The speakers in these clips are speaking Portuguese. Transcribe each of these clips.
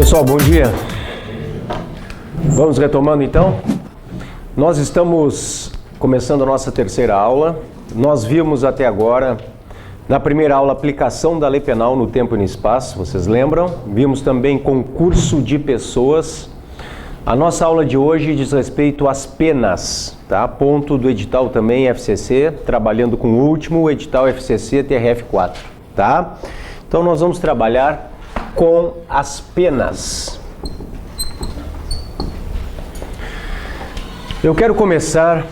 Pessoal, bom dia. Vamos retomando então. Nós estamos começando a nossa terceira aula. Nós vimos até agora, na primeira aula, a aplicação da lei penal no tempo e no espaço, vocês lembram? Vimos também concurso de pessoas. A nossa aula de hoje diz respeito às penas, tá? Ponto do edital também FCC, trabalhando com o último edital FCC TRF4, tá? Então nós vamos trabalhar com as penas. Eu quero começar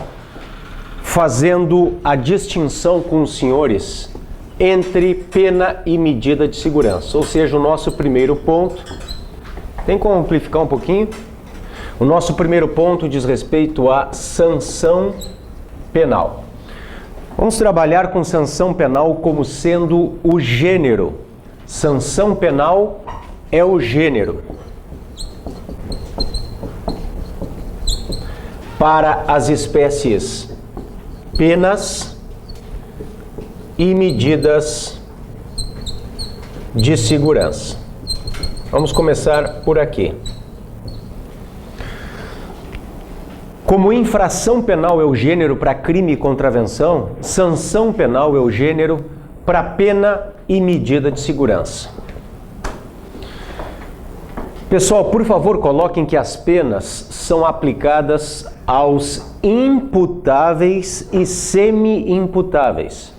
fazendo a distinção com os senhores entre pena e medida de segurança, ou seja, o nosso primeiro ponto. Tem como amplificar um pouquinho? O nosso primeiro ponto diz respeito à sanção penal. Vamos trabalhar com sanção penal como sendo o gênero. Sanção penal é o gênero para as espécies penas e medidas de segurança. Vamos começar por aqui. Como infração penal é o gênero para crime e contravenção, sanção penal é o gênero para pena e medida de segurança. Pessoal, por favor, coloquem que as penas são aplicadas aos imputáveis e semi-imputáveis.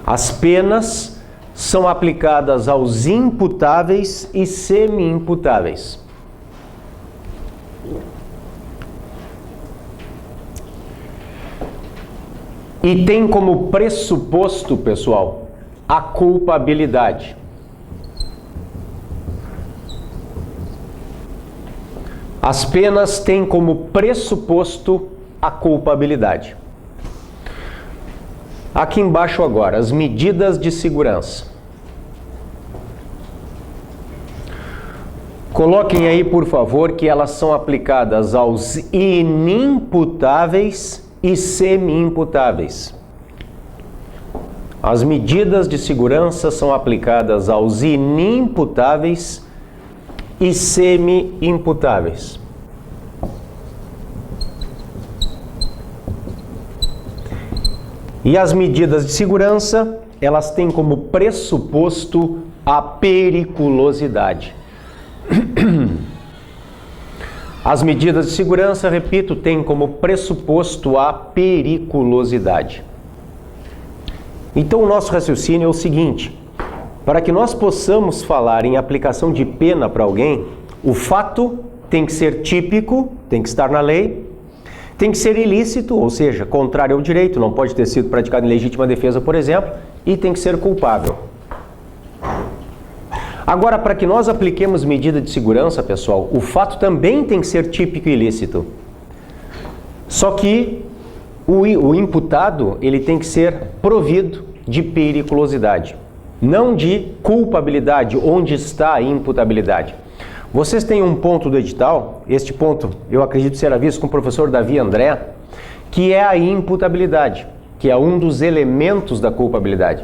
As penas são aplicadas aos imputáveis e semi-imputáveis. E tem como pressuposto, pessoal, a culpabilidade. As penas têm como pressuposto a culpabilidade. Aqui embaixo agora, as medidas de segurança. Coloquem aí, por favor, que elas são aplicadas aos inimputáveis e semi-imputáveis. As medidas de segurança são aplicadas aos inimputáveis e semi-imputáveis. E as medidas de segurança, elas têm como pressuposto a periculosidade. As medidas de segurança, repito, têm como pressuposto a periculosidade. Então, o nosso raciocínio é o seguinte: para que nós possamos falar em aplicação de pena para alguém, o fato tem que ser típico, tem que estar na lei, tem que ser ilícito, ou seja, contrário ao direito, não pode ter sido praticado em legítima defesa, por exemplo, e tem que ser culpável. Agora, para que nós apliquemos medida de segurança, pessoal, o fato também tem que ser típico e ilícito. Só que o imputado, ele tem que ser provido de periculosidade, não de culpabilidade, onde está a imputabilidade. Vocês têm um ponto do edital, este ponto eu acredito será visto com o professor Davi André, que é a imputabilidade, que é um dos elementos da culpabilidade.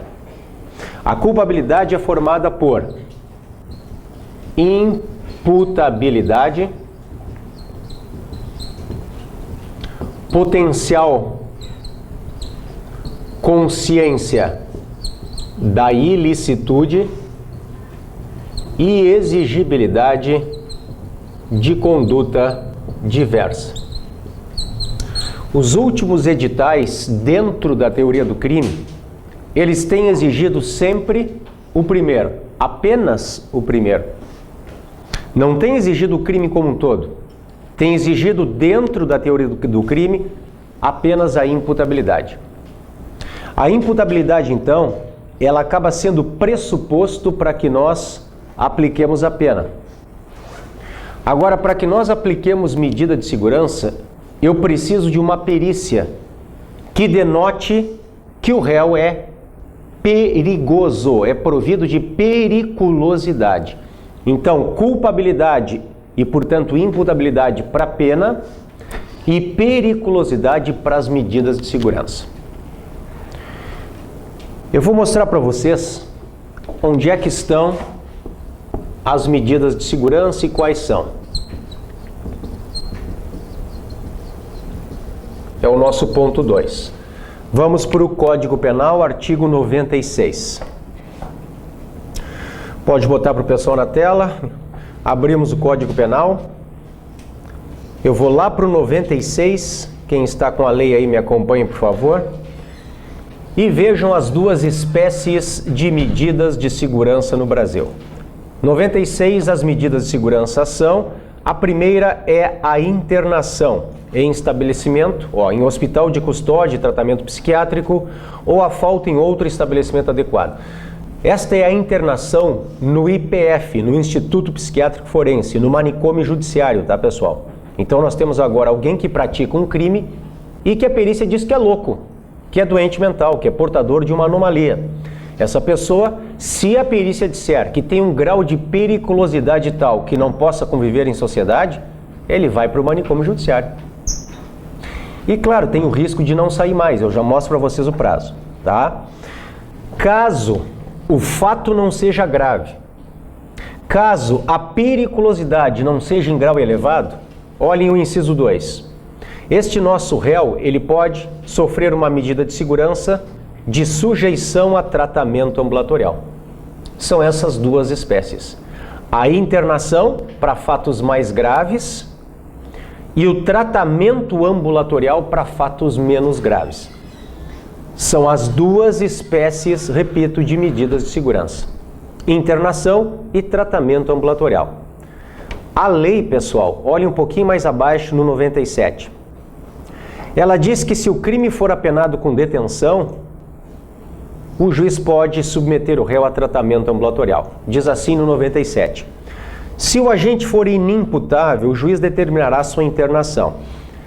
A culpabilidade é formada por imputabilidade, potencial consciência da ilicitude e exigibilidade de conduta diversa. Os últimos editais dentro da teoria do crime, eles têm exigido sempre o primeiro, apenas o primeiro. Não tem exigido o crime como um todo. Tem exigido dentro da teoria do crime apenas a imputabilidade. A imputabilidade, então, ela acaba sendo pressuposto para que nós apliquemos a pena. Agora, para que nós apliquemos medida de segurança, eu preciso de uma perícia que denote que o réu é perigoso, é provido de periculosidade. Então, culpabilidade e, portanto, imputabilidade para a pena e periculosidade para as medidas de segurança. Eu vou mostrar para vocês onde é que estão as medidas de segurança e quais são? É o nosso ponto 2. Vamos para o Código Penal, artigo 96. Pode botar para o pessoal na tela. Abrimos o Código Penal. Eu vou lá para o 96. Quem está com a lei aí me acompanhe, por favor. E vejam as duas espécies de medidas de segurança no Brasil. 96, as medidas de segurança são: a primeira é a internação em estabelecimento, em hospital de custódia e tratamento psiquiátrico, ou a falta em outro estabelecimento adequado. Esta é a internação no IPF, no Instituto Psiquiátrico Forense, no manicômio judiciário, tá, pessoal? Então nós temos agora alguém que pratica um crime e que a perícia diz que é louco, que é doente mental, que é portador de uma anomalia. Essa pessoa, se a perícia disser que tem um grau de periculosidade tal que não possa conviver em sociedade, ele vai para o manicômio judiciário. E claro, tem o risco de não sair mais, eu já mostro para vocês o prazo, tá? Caso o fato não seja grave, caso a periculosidade não seja em grau elevado, olhem o inciso 2. Este nosso réu, ele pode sofrer uma medida de segurança de sujeição a tratamento ambulatorial. São essas duas espécies. A internação para fatos mais graves e o tratamento ambulatorial para fatos menos graves. São as duas espécies, repito, de medidas de segurança. Internação e tratamento ambulatorial. A lei, pessoal, olhe um pouquinho mais abaixo no 97. Ela diz que se o crime for apenado com detenção, o juiz pode submeter o réu a tratamento ambulatorial. Diz assim no 97. Se o agente for inimputável, o juiz determinará sua internação.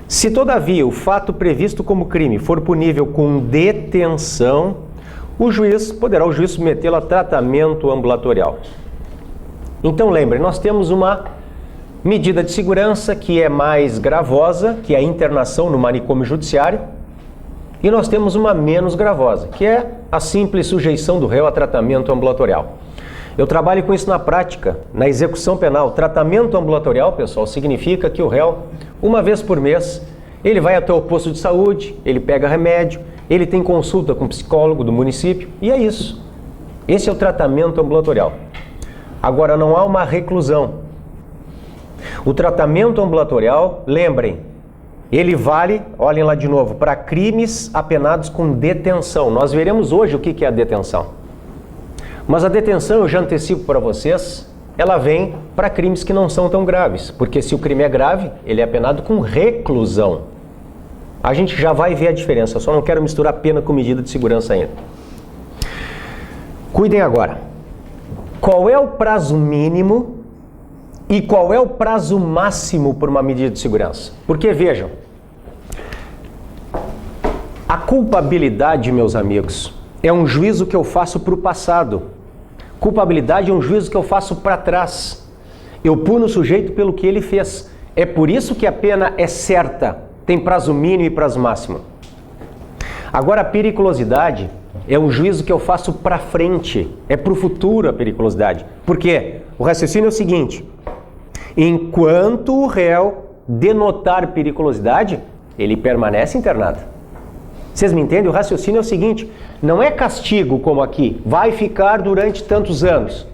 Se, todavia, o fato previsto como crime for punível com detenção, o juiz poderá submetê-lo a tratamento ambulatorial. Então, lembre, nós temos uma medida de segurança que é mais gravosa, que é a internação no manicômio judiciário, e nós temos uma menos gravosa, que é a simples sujeição do réu a tratamento ambulatorial. Eu trabalho com isso na prática, na execução penal. Tratamento ambulatorial, pessoal, significa que o réu, uma vez por mês, ele vai até o posto de saúde, ele pega remédio, ele tem consulta com o psicólogo do município, e é isso. Esse é o tratamento ambulatorial. Agora, não há uma reclusão. O tratamento ambulatorial, lembrem, ele vale, olhem lá de novo, para crimes apenados com detenção. Nós veremos hoje o que é a detenção. Mas a detenção, eu já antecipo para vocês, ela vem para crimes que não são tão graves. Porque se o crime é grave, ele é apenado com reclusão. A gente já vai ver a diferença, só não quero misturar pena com medida de segurança ainda. Cuidem agora. Qual é o prazo mínimo e qual é o prazo máximo por uma medida de segurança? Porque, vejam, a culpabilidade, meus amigos, é um juízo que eu faço para o passado. Culpabilidade é um juízo que eu faço para trás. Eu puno o sujeito pelo que ele fez. É por isso que a pena é certa. Tem prazo mínimo e prazo máximo. Agora, a periculosidade é um juízo que eu faço para frente. É para o futuro a periculosidade. Por quê? O raciocínio é o seguinte. Enquanto o réu denotar periculosidade, ele permanece internado. Vocês me entendem? O raciocínio é o seguinte, não é castigo como aqui, vai ficar durante tantos anos.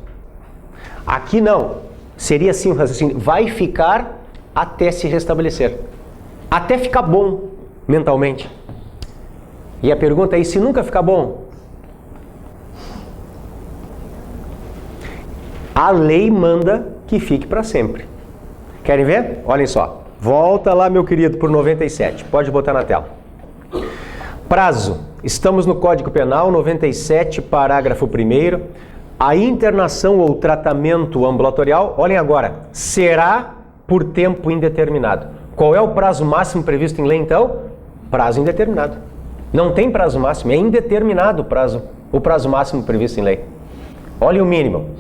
Aqui não, seria assim o raciocínio, vai ficar até se restabelecer, até ficar bom mentalmente. E a pergunta é, e se nunca ficar bom? A lei manda que fique para sempre. Querem ver? Olhem só, volta lá, meu querido, por 97, pode botar na tela. Prazo. Estamos no Código Penal, 97, parágrafo 1º. A internação ou tratamento ambulatorial, olhem agora, será por tempo indeterminado. Qual é o prazo máximo previsto em lei, então? Prazo indeterminado. Não tem prazo máximo, é indeterminado o prazo máximo previsto em lei. Olhem o mínimo.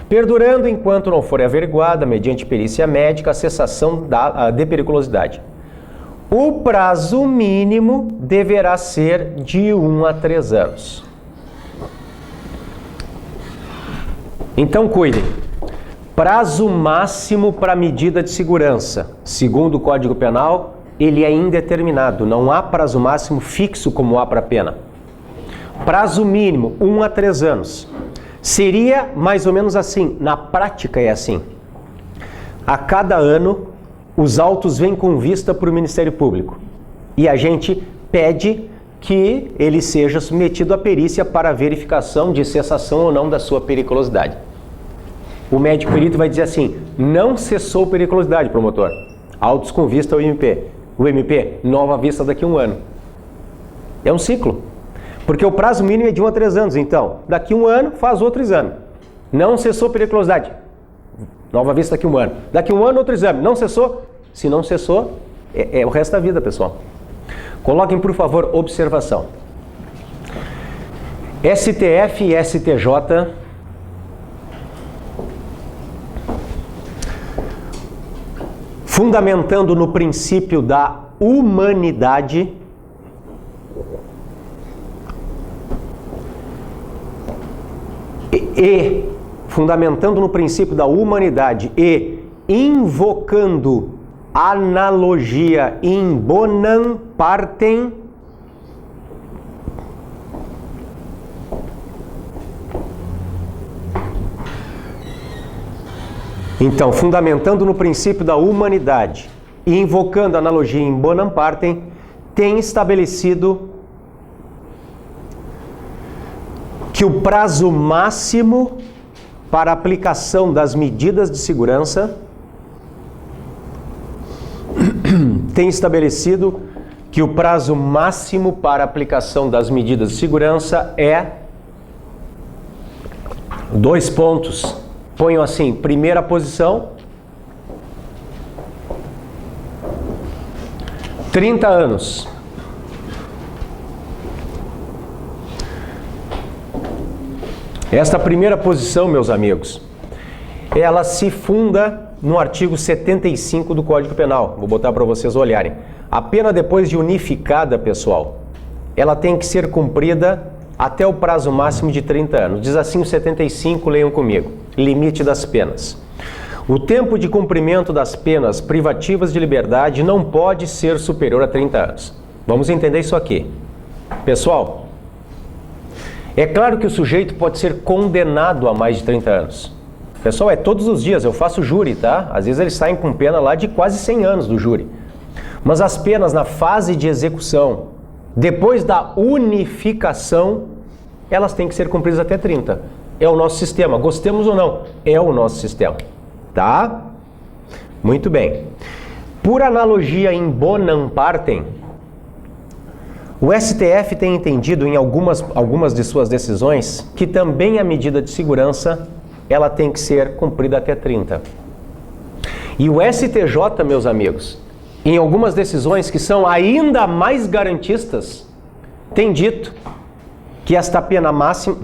Perdurando enquanto não for averiguada, mediante perícia médica, a cessação de periculosidade. O prazo mínimo deverá ser de 1 a 3 anos. Então, cuidem. Prazo máximo para medida de segurança. Segundo o Código Penal, ele é indeterminado. Não há prazo máximo fixo como há para a pena. Prazo mínimo, 1 a 3 anos. Seria mais ou menos assim. Na prática é assim. A cada ano, os autos vêm com vista para o Ministério Público. E a gente pede que ele seja submetido à perícia para verificação de cessação ou não da sua periculosidade. O médico perito vai dizer assim: não cessou periculosidade, promotor. Autos com vista ao MP. O MP, nova vista daqui a 1 ano. É um ciclo. Porque o prazo mínimo é de 1 a 3 anos. Então, daqui a 1 ano, faz outro exame. Não cessou periculosidade. Nova vista daqui a 1 ano. Daqui a 1 ano, outro exame. Não cessou? Se não cessou, é o resto da vida, pessoal. Coloquem, por favor, observação. STF e STJ fundamentando no princípio da humanidade e fundamentando no princípio da humanidade e invocando analogia in bonam partem, então, fundamentando no princípio da humanidade e invocando analogia in bonam partem, tem estabelecido que o prazo máximo para a aplicação das medidas de segurança tem estabelecido que o prazo máximo para a aplicação das medidas de segurança é 2 pontos. Ponham assim, primeira posição, 30 anos. Esta primeira posição, meus amigos, ela se funda no artigo 75 do Código Penal. Vou botar para vocês olharem. A pena depois de unificada, pessoal, ela tem que ser cumprida até o prazo máximo de 30 anos. Diz assim o 75, leiam comigo. Limite das penas. O tempo de cumprimento das penas privativas de liberdade não pode ser superior a 30 anos. Vamos entender isso aqui. Pessoal, é claro que o sujeito pode ser condenado a mais de 30 anos. Pessoal, é todos os dias, eu faço júri, tá? Às vezes eles saem com pena lá de quase 100 anos do júri. Mas as penas na fase de execução, depois da unificação, elas têm que ser cumpridas até 30. É o nosso sistema, gostemos ou não, é o nosso sistema, tá? Muito bem. Por analogia in bonam partem, o STF tem entendido em algumas de suas decisões que também a medida de segurança ela tem que ser cumprida até 30. E o STJ, meus amigos, em algumas decisões que são ainda mais garantistas, tem dito que esta pena máxima,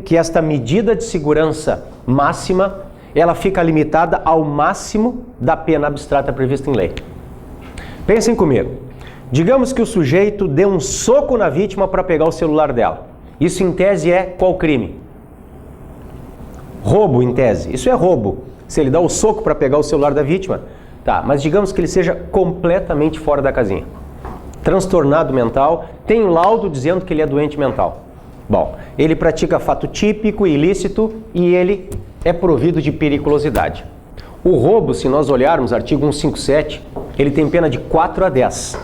que esta medida de segurança máxima, ela fica limitada ao máximo da pena abstrata prevista em lei. Pensem comigo. Digamos que o sujeito dê um soco na vítima para pegar o celular dela. Isso, em tese, é qual crime? Roubo, em tese. Isso é roubo. Se ele dá o soco para pegar o celular da vítima, tá, mas digamos que ele seja completamente fora da casinha. Transtornado mental, tem um laudo dizendo que ele é doente mental. Bom, ele pratica fato típico, ilícito e ele é provido de periculosidade. O roubo, se nós olharmos, artigo 157, ele tem pena de 4 a 10.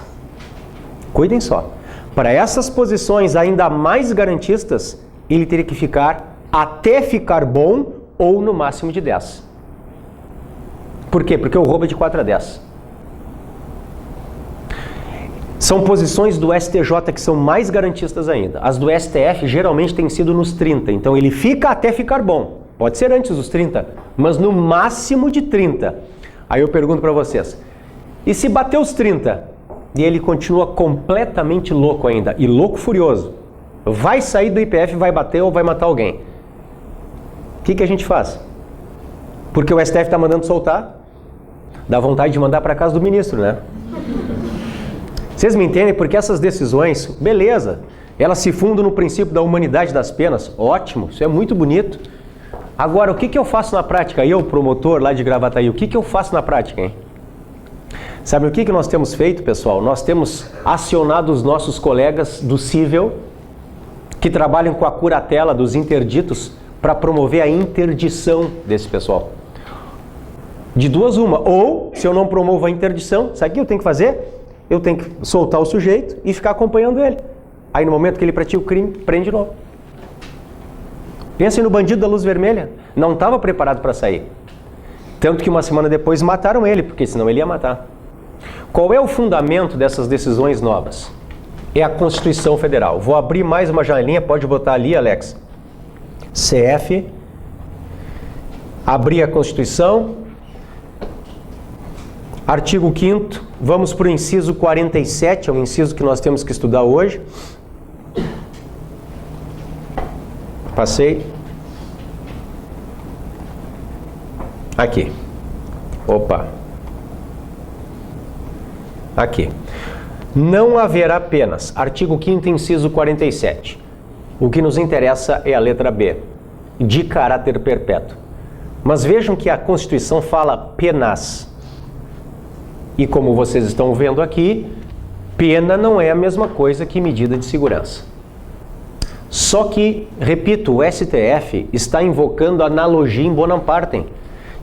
Cuidem só. Para essas posições ainda mais garantistas, ele teria que ficar até ficar bom ou no máximo de 10. Por quê? Porque o roubo é de 4 a 10. São posições do STJ que são mais garantistas ainda. As do STF geralmente têm sido nos 30. Então ele fica até ficar bom. Pode ser antes dos 30, mas no máximo de 30. Aí eu pergunto para vocês, e se bater os 30 e ele continua completamente louco ainda, e louco furioso, vai sair do IPF, vai bater ou vai matar alguém? O que a gente faz? Porque o STF está mandando soltar, dá vontade de mandar para casa do ministro, né? Vocês me entendem? Porque essas decisões, beleza, elas se fundam no princípio da humanidade das penas, ótimo, isso é muito bonito. Agora, o que eu faço na prática? Eu, promotor lá de Gravataí, o que eu faço na prática, hein? Sabe o que nós temos feito, pessoal? Nós temos acionado os nossos colegas do Cível, que trabalham com a curatela dos interditos, para promover a interdição desse pessoal. De duas uma. Ou, se eu não promovo a interdição, sabe o que eu tenho que fazer? Eu tenho que soltar o sujeito e ficar acompanhando ele. Aí no momento que ele pratica o crime, prende de novo. Pensem no bandido da luz vermelha. Não estava preparado para sair. Tanto que uma semana depois mataram ele, porque senão ele ia matar. Qual é o fundamento dessas decisões novas? É a Constituição Federal. Vou abrir mais uma janelinha, pode botar ali, Alex. CF. Abrir a Constituição. Artigo 5º. Vamos para o inciso 47, é o inciso que nós temos que estudar hoje. Passei. Aqui. Opa. Aqui. Não haverá penas. Artigo 5º, inciso 47. O que nos interessa é a letra B, de caráter perpétuo. Mas vejam que a Constituição fala penas. E como vocês estão vendo aqui, pena não é a mesma coisa que medida de segurança. Só que, repito, o STF está invocando a analogia em bonam partem.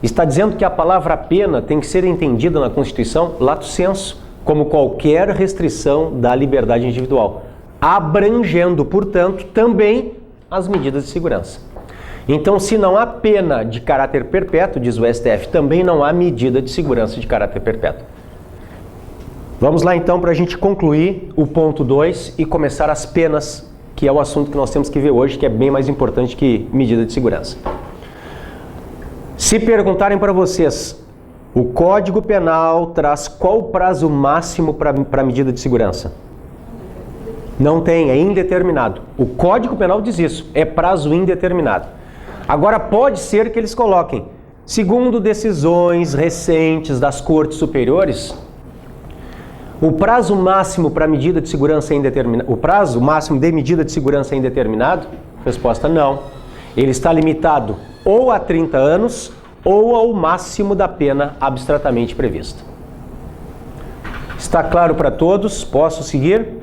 Está dizendo que a palavra pena tem que ser entendida na Constituição lato sensu, como qualquer restrição da liberdade individual, abrangendo, portanto, também as medidas de segurança. Então, se não há pena de caráter perpétuo, diz o STF, também não há medida de segurança de caráter perpétuo. Vamos lá então para a gente concluir o ponto 2 e começar as penas, que é o assunto que nós temos que ver hoje, que é bem mais importante que medida de segurança. Se perguntarem para vocês, o Código Penal traz qual o prazo máximo para medida de segurança? Não tem, é indeterminado. O Código Penal diz isso, é prazo indeterminado. Agora pode ser que eles coloquem, segundo decisões recentes das cortes superiores, o prazo máximo para medida de segurança é indeterminado. O prazo máximo de medida de segurança é indeterminado? Resposta não. Ele está limitado ou a 30 anos ou ao máximo da pena abstratamente prevista. Está claro para todos? Posso seguir?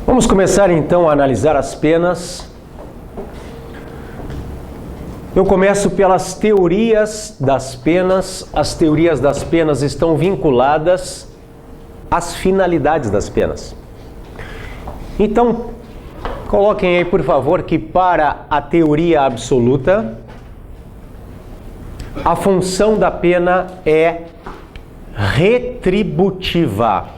Vamos começar então a analisar as penas. Eu começo pelas teorias das penas. As teorias das penas estão vinculadas às finalidades das penas. Então, coloquem aí, por favor, que para a teoria absoluta, a função da pena é retributiva.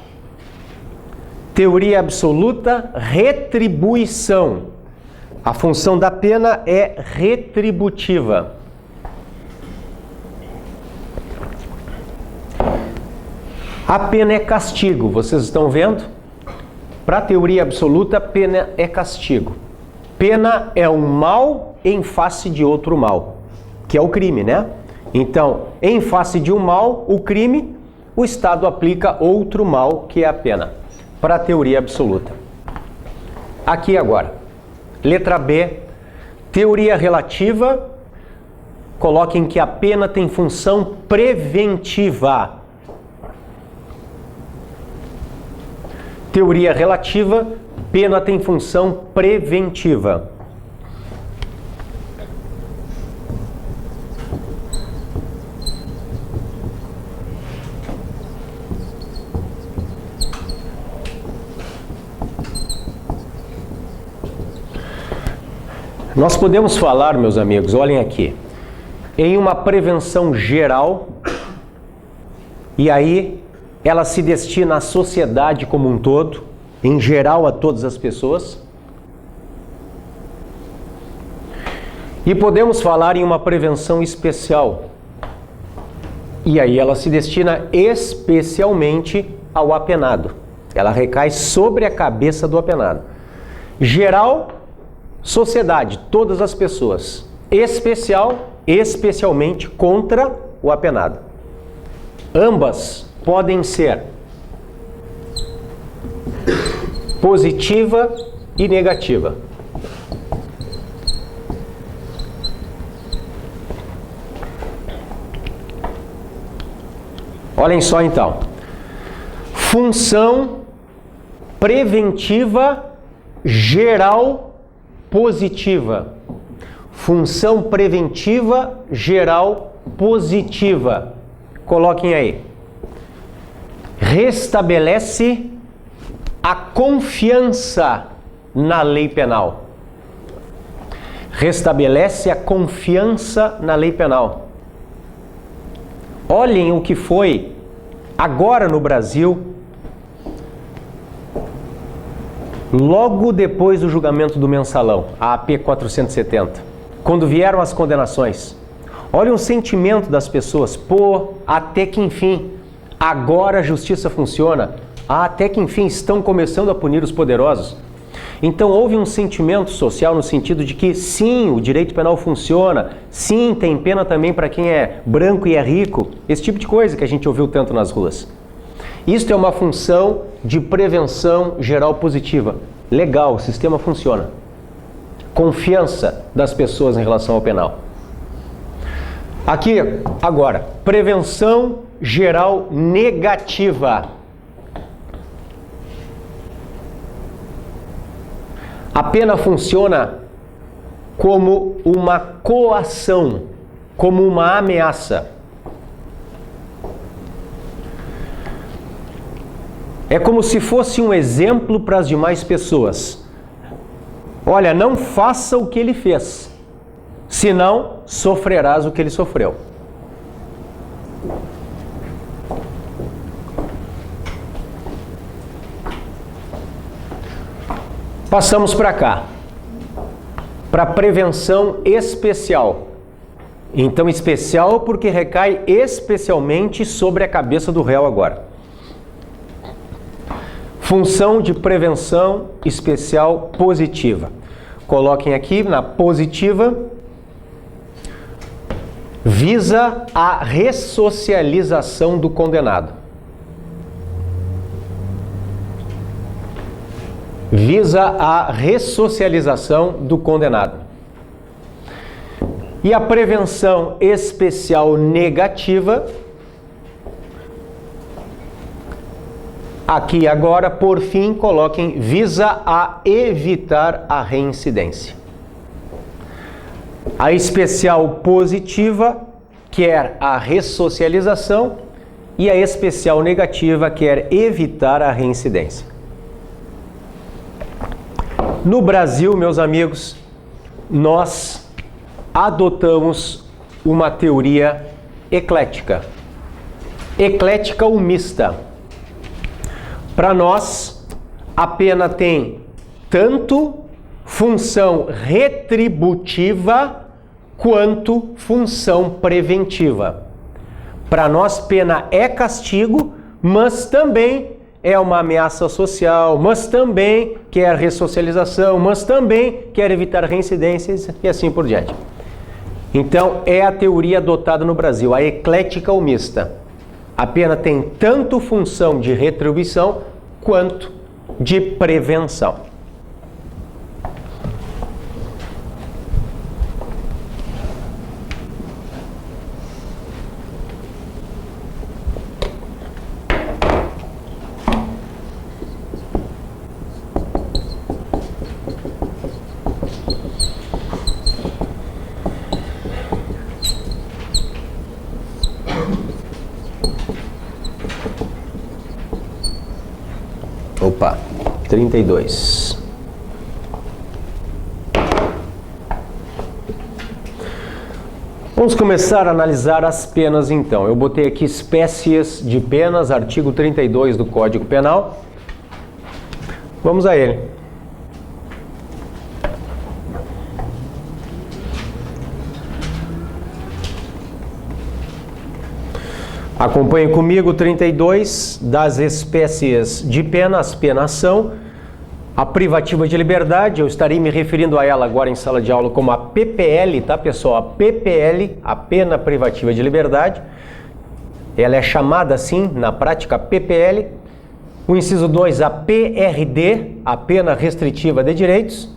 Teoria absoluta, retribuição. A função da pena é retributiva. A pena é castigo, vocês estão vendo? Para a teoria absoluta, pena é castigo. Pena é um mal em face de outro mal, que é o crime, né? Então, em face de um mal, o crime, o Estado aplica outro mal, que é a pena. Para a teoria absoluta. Aqui agora, letra B, teoria relativa, coloquem que a pena tem função preventiva. Teoria relativa, pena tem função preventiva. Nós podemos falar, meus amigos, olhem aqui, em uma prevenção geral, e aí ela se destina à sociedade como um todo, em geral a todas as pessoas. E podemos falar em uma prevenção especial, e aí ela se destina especialmente ao apenado. Ela recai sobre a cabeça do apenado. Geral, sociedade, todas as pessoas. Especial, especialmente contra o apenado. Ambas podem ser positiva e negativa. Olhem só então. Função preventiva geral positiva. Função preventiva geral positiva. Coloquem aí. Restabelece a confiança na lei penal. Restabelece a confiança na lei penal. Olhem o que foi agora no Brasil, logo depois do julgamento do mensalão, a AP 470, quando vieram as condenações. Olhem o sentimento das pessoas. Pô, até que enfim, agora a justiça funciona. Até que enfim estão começando a punir os poderosos. Então houve um sentimento social no sentido de que sim, o direito penal funciona, sim, tem pena também para quem é branco e é rico, esse tipo de coisa que a gente ouviu tanto nas ruas. Isto é uma função de prevenção geral positiva. Legal, o sistema funciona. Confiança das pessoas em relação ao penal. Aqui, agora, prevenção geral negativa. A pena funciona como uma coação, como uma ameaça. É como se fosse um exemplo para as demais pessoas. Olha, não faça o que ele fez, senão sofrerás o que ele sofreu. Passamos para cá, para prevenção especial. Então, especial porque recai especialmente sobre a cabeça do réu agora. Função de prevenção especial positiva. Coloquem aqui na positiva. Visa a ressocialização do condenado. Visa a ressocialização do condenado. E a prevenção especial negativa, aqui agora, por fim, coloquem, visa a evitar a reincidência. A especial positiva quer a ressocialização e a especial negativa quer evitar a reincidência. No Brasil, meus amigos, nós adotamos uma teoria eclética. Eclética ou mista. Para nós, a pena tem tanto função retributiva quanto função preventiva. Para nós, pena é castigo, mas também é uma ameaça social, mas também quer ressocialização, mas também quer evitar reincidências e assim por diante. Então, é a teoria adotada no Brasil, a eclética ou mista. A pena tem tanto função de retribuição quanto de prevenção. Opa, 32. Vamos começar a analisar as penas então. Eu botei aqui espécies de penas, artigo 32 do Código Penal. Vamos a ele. Acompanhe comigo o 32 das espécies de pena. As penas são a privativa de liberdade, eu estarei me referindo a ela agora em sala de aula como a PPL, tá pessoal? A PPL, a pena privativa de liberdade, ela é chamada assim na prática PPL. O inciso 2, a PRD, a pena restritiva de direitos,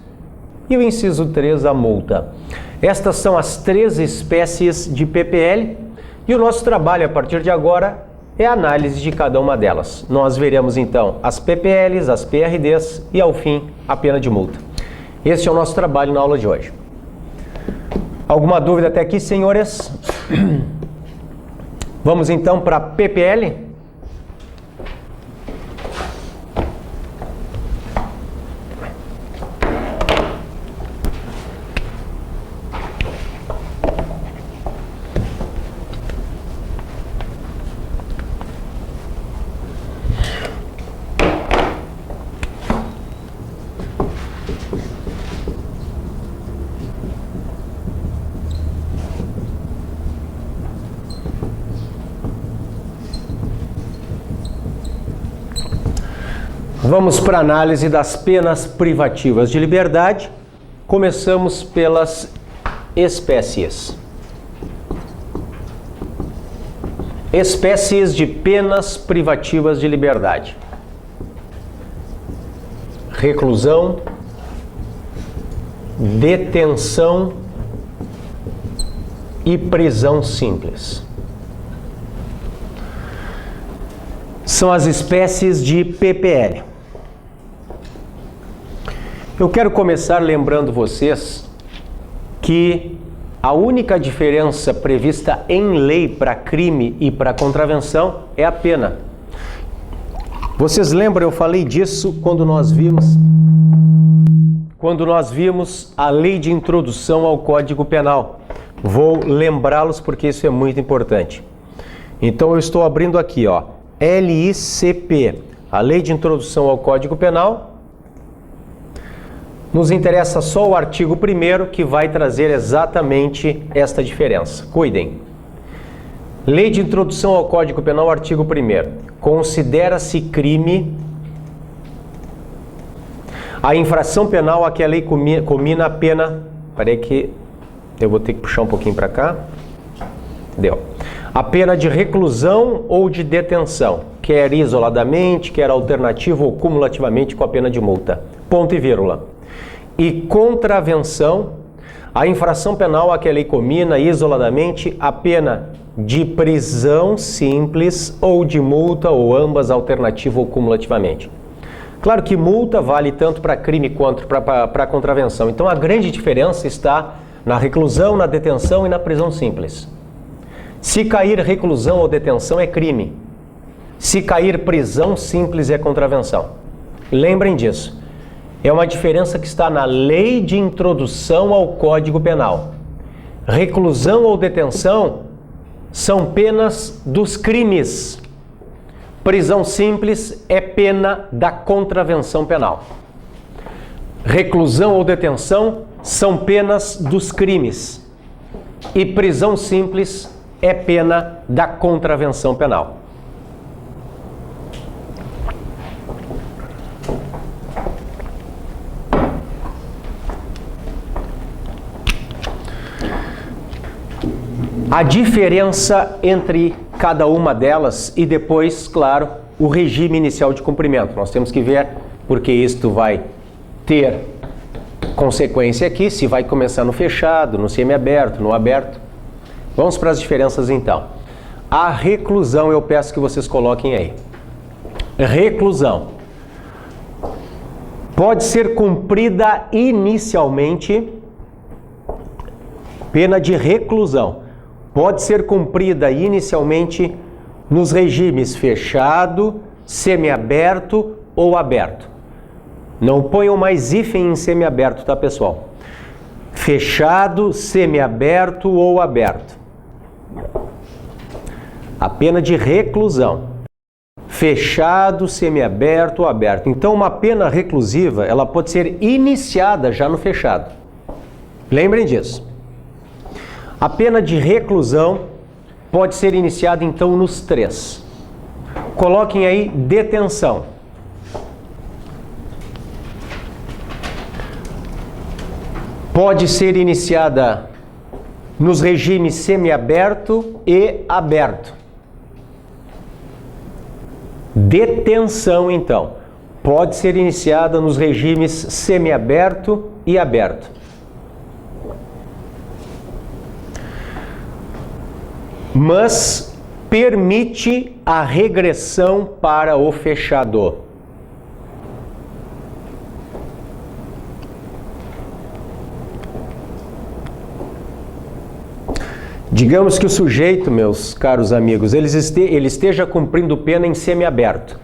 e o inciso 3, a multa. Estas são as três espécies de PPL e o nosso trabalho a partir de agora é a análise de cada uma delas. Nós veremos então as PPLs, as PRDs e ao fim a pena de multa. Este é o nosso trabalho na aula de hoje. Alguma dúvida até aqui, senhores? Vamos então para a PPL? Vamos para a análise das penas privativas de liberdade. Começamos pelas espécies. Espécies de penas privativas de liberdade: reclusão, detenção e prisão simples. São as espécies de PPL. Eu quero começar lembrando vocês que a única diferença prevista em lei para crime e para contravenção é a pena. Vocês lembram, eu falei disso quando nós vimos a lei de introdução ao Código Penal. Vou lembrá-los porque isso é muito importante. Então eu estou abrindo aqui, ó, LICP, a lei de introdução ao Código Penal. Nos interessa só o artigo 1º, que vai trazer exatamente esta diferença. Cuidem. Lei de introdução ao Código Penal, artigo 1º. Considera-se crime a infração penal a que a lei comina a pena... Peraí que eu vou ter que puxar um pouquinho para cá. Deu. A pena de reclusão ou de detenção, quer isoladamente, quer alternativo ou cumulativamente com a pena de multa. Ponto e vírgula. E contravenção, a infração penal a que a lei comina isoladamente a pena de prisão simples ou de multa ou ambas, alternativo ou cumulativamente. Claro que multa vale tanto para crime quanto para contravenção. Então a grande diferença está na reclusão, na detenção e na prisão simples. Se cair reclusão ou detenção é crime. Se cair prisão simples é contravenção. Lembrem disso. É uma diferença que está na lei de introdução ao Código Penal. Reclusão ou detenção são penas dos crimes. Prisão simples é pena da contravenção penal. Reclusão ou detenção são penas dos crimes. E prisão simples é pena da contravenção penal. A diferença entre cada uma delas e depois, claro, o regime inicial de cumprimento. Nós temos que ver porque isto vai ter consequência aqui, se vai começar no fechado, no semiaberto, no aberto. Vamos para as diferenças então. A reclusão, eu peço que vocês coloquem aí. Reclusão pode ser cumprida inicialmente, pena de reclusão. Pode ser cumprida inicialmente nos regimes fechado, semiaberto ou aberto. Não ponham mais hífen em semiaberto, tá, pessoal? fechado, semiaberto ou aberto. A pena de reclusão. Fechado, semiaberto ou aberto. Então, uma pena reclusiva, ela pode ser iniciada já no fechado. Lembrem disso. A pena de reclusão pode ser iniciada, então, nos 3. Coloquem aí detenção. Pode ser iniciada nos regimes semiaberto e aberto. Detenção, então, pode ser iniciada nos regimes semiaberto e aberto. Mas permite a regressão para o fechado. Digamos que o sujeito, meus caros amigos, ele esteja cumprindo pena em semiaberto.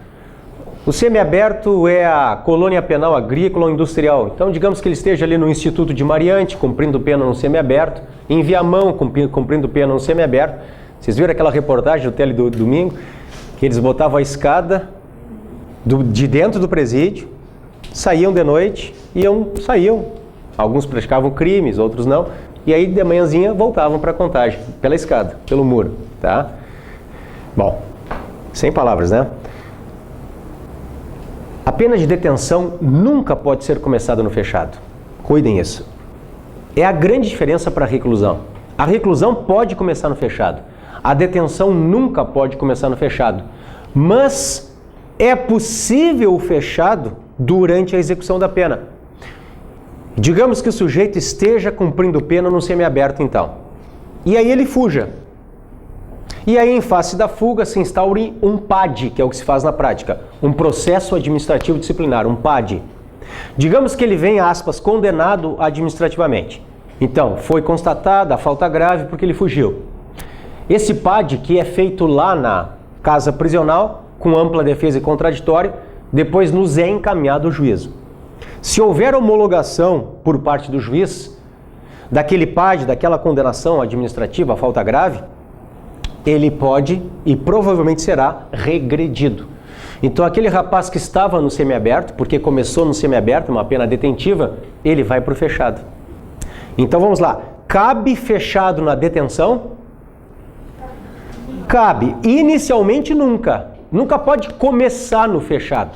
O semiaberto é a colônia penal agrícola ou industrial. Então, digamos que ele esteja ali no Instituto de Mariante, cumprindo pena no semiaberto, em Viamão, cumprindo pena no semiaberto. Vocês viram aquela reportagem do Tele do domingo? Que eles botavam a escada de dentro do presídio, saíam de noite, saíam. Alguns praticavam crimes, outros não. E aí, de manhãzinha, voltavam para a Contagem, pela escada, pelo muro, tá? Bom, sem palavras, né? A pena de detenção nunca pode ser começada no fechado. Cuidem isso. É a grande diferença para a reclusão. A reclusão pode começar no fechado. A detenção nunca pode começar no fechado. Mas é possível o fechado durante a execução da pena. Digamos que o sujeito esteja cumprindo pena no semiaberto, então. E aí ele fuja. E aí, em face da fuga, se instaure um PAD, que é o que se faz na prática. Um processo administrativo disciplinar, um PAD. Digamos que ele venha, aspas, condenado administrativamente. Então, foi constatada a falta grave porque ele fugiu. Esse PAD, que é feito lá na casa prisional, com ampla defesa e contraditório, depois nos é encaminhado ao juízo. Se houver homologação por parte do juiz daquele PAD, daquela condenação administrativa, a falta grave, ele pode e provavelmente será regredido. Então aquele rapaz que estava no semiaberto, porque começou no semiaberto, uma pena detentiva, ele vai para o fechado. Então vamos lá. Cabe fechado na detenção? Cabe. Inicialmente nunca. Nunca pode começar no fechado.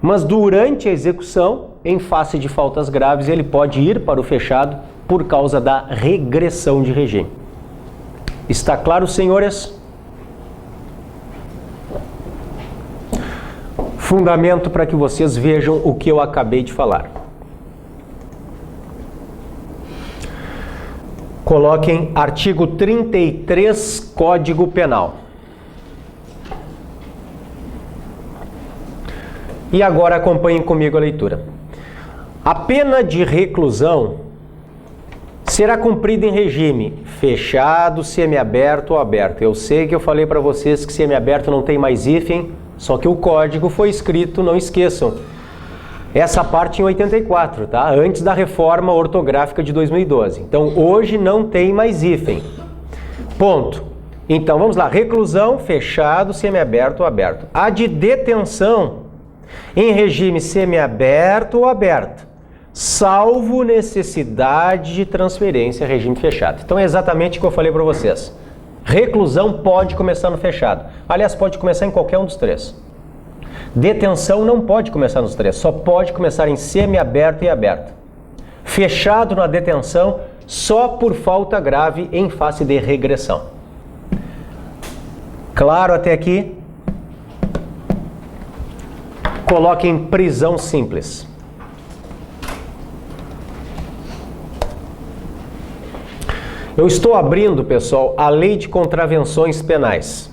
Mas durante a execução, em face de faltas graves, ele pode ir para o fechado por causa da regressão de regime. Está claro, senhores? Fundamento para que vocês vejam o que eu acabei de falar. Coloquem artigo 33, Código Penal. E agora acompanhem comigo a leitura. A pena de reclusão será cumprida em regime fechado, semiaberto ou aberto. Eu sei que eu falei para vocês que semiaberto não tem mais hífen, só que o código foi escrito, não esqueçam, essa parte em 84, tá? Antes da reforma ortográfica de 2012. Então, hoje não tem mais hífen. Ponto. Então, vamos lá. Reclusão, fechado, semiaberto ou aberto. A de detenção em regime semiaberto ou aberto, salvo necessidade de transferência a regime fechado. Então é exatamente o que eu falei para vocês. Reclusão pode começar no fechado. Aliás, pode começar em qualquer um dos 3. Detenção não pode começar nos 3, só pode começar em semiaberto e aberto. Fechado na detenção só por falta grave em face de regressão. Claro até aqui? Coloquem prisão simples. Eu estou abrindo, pessoal, a Lei de Contravenções Penais.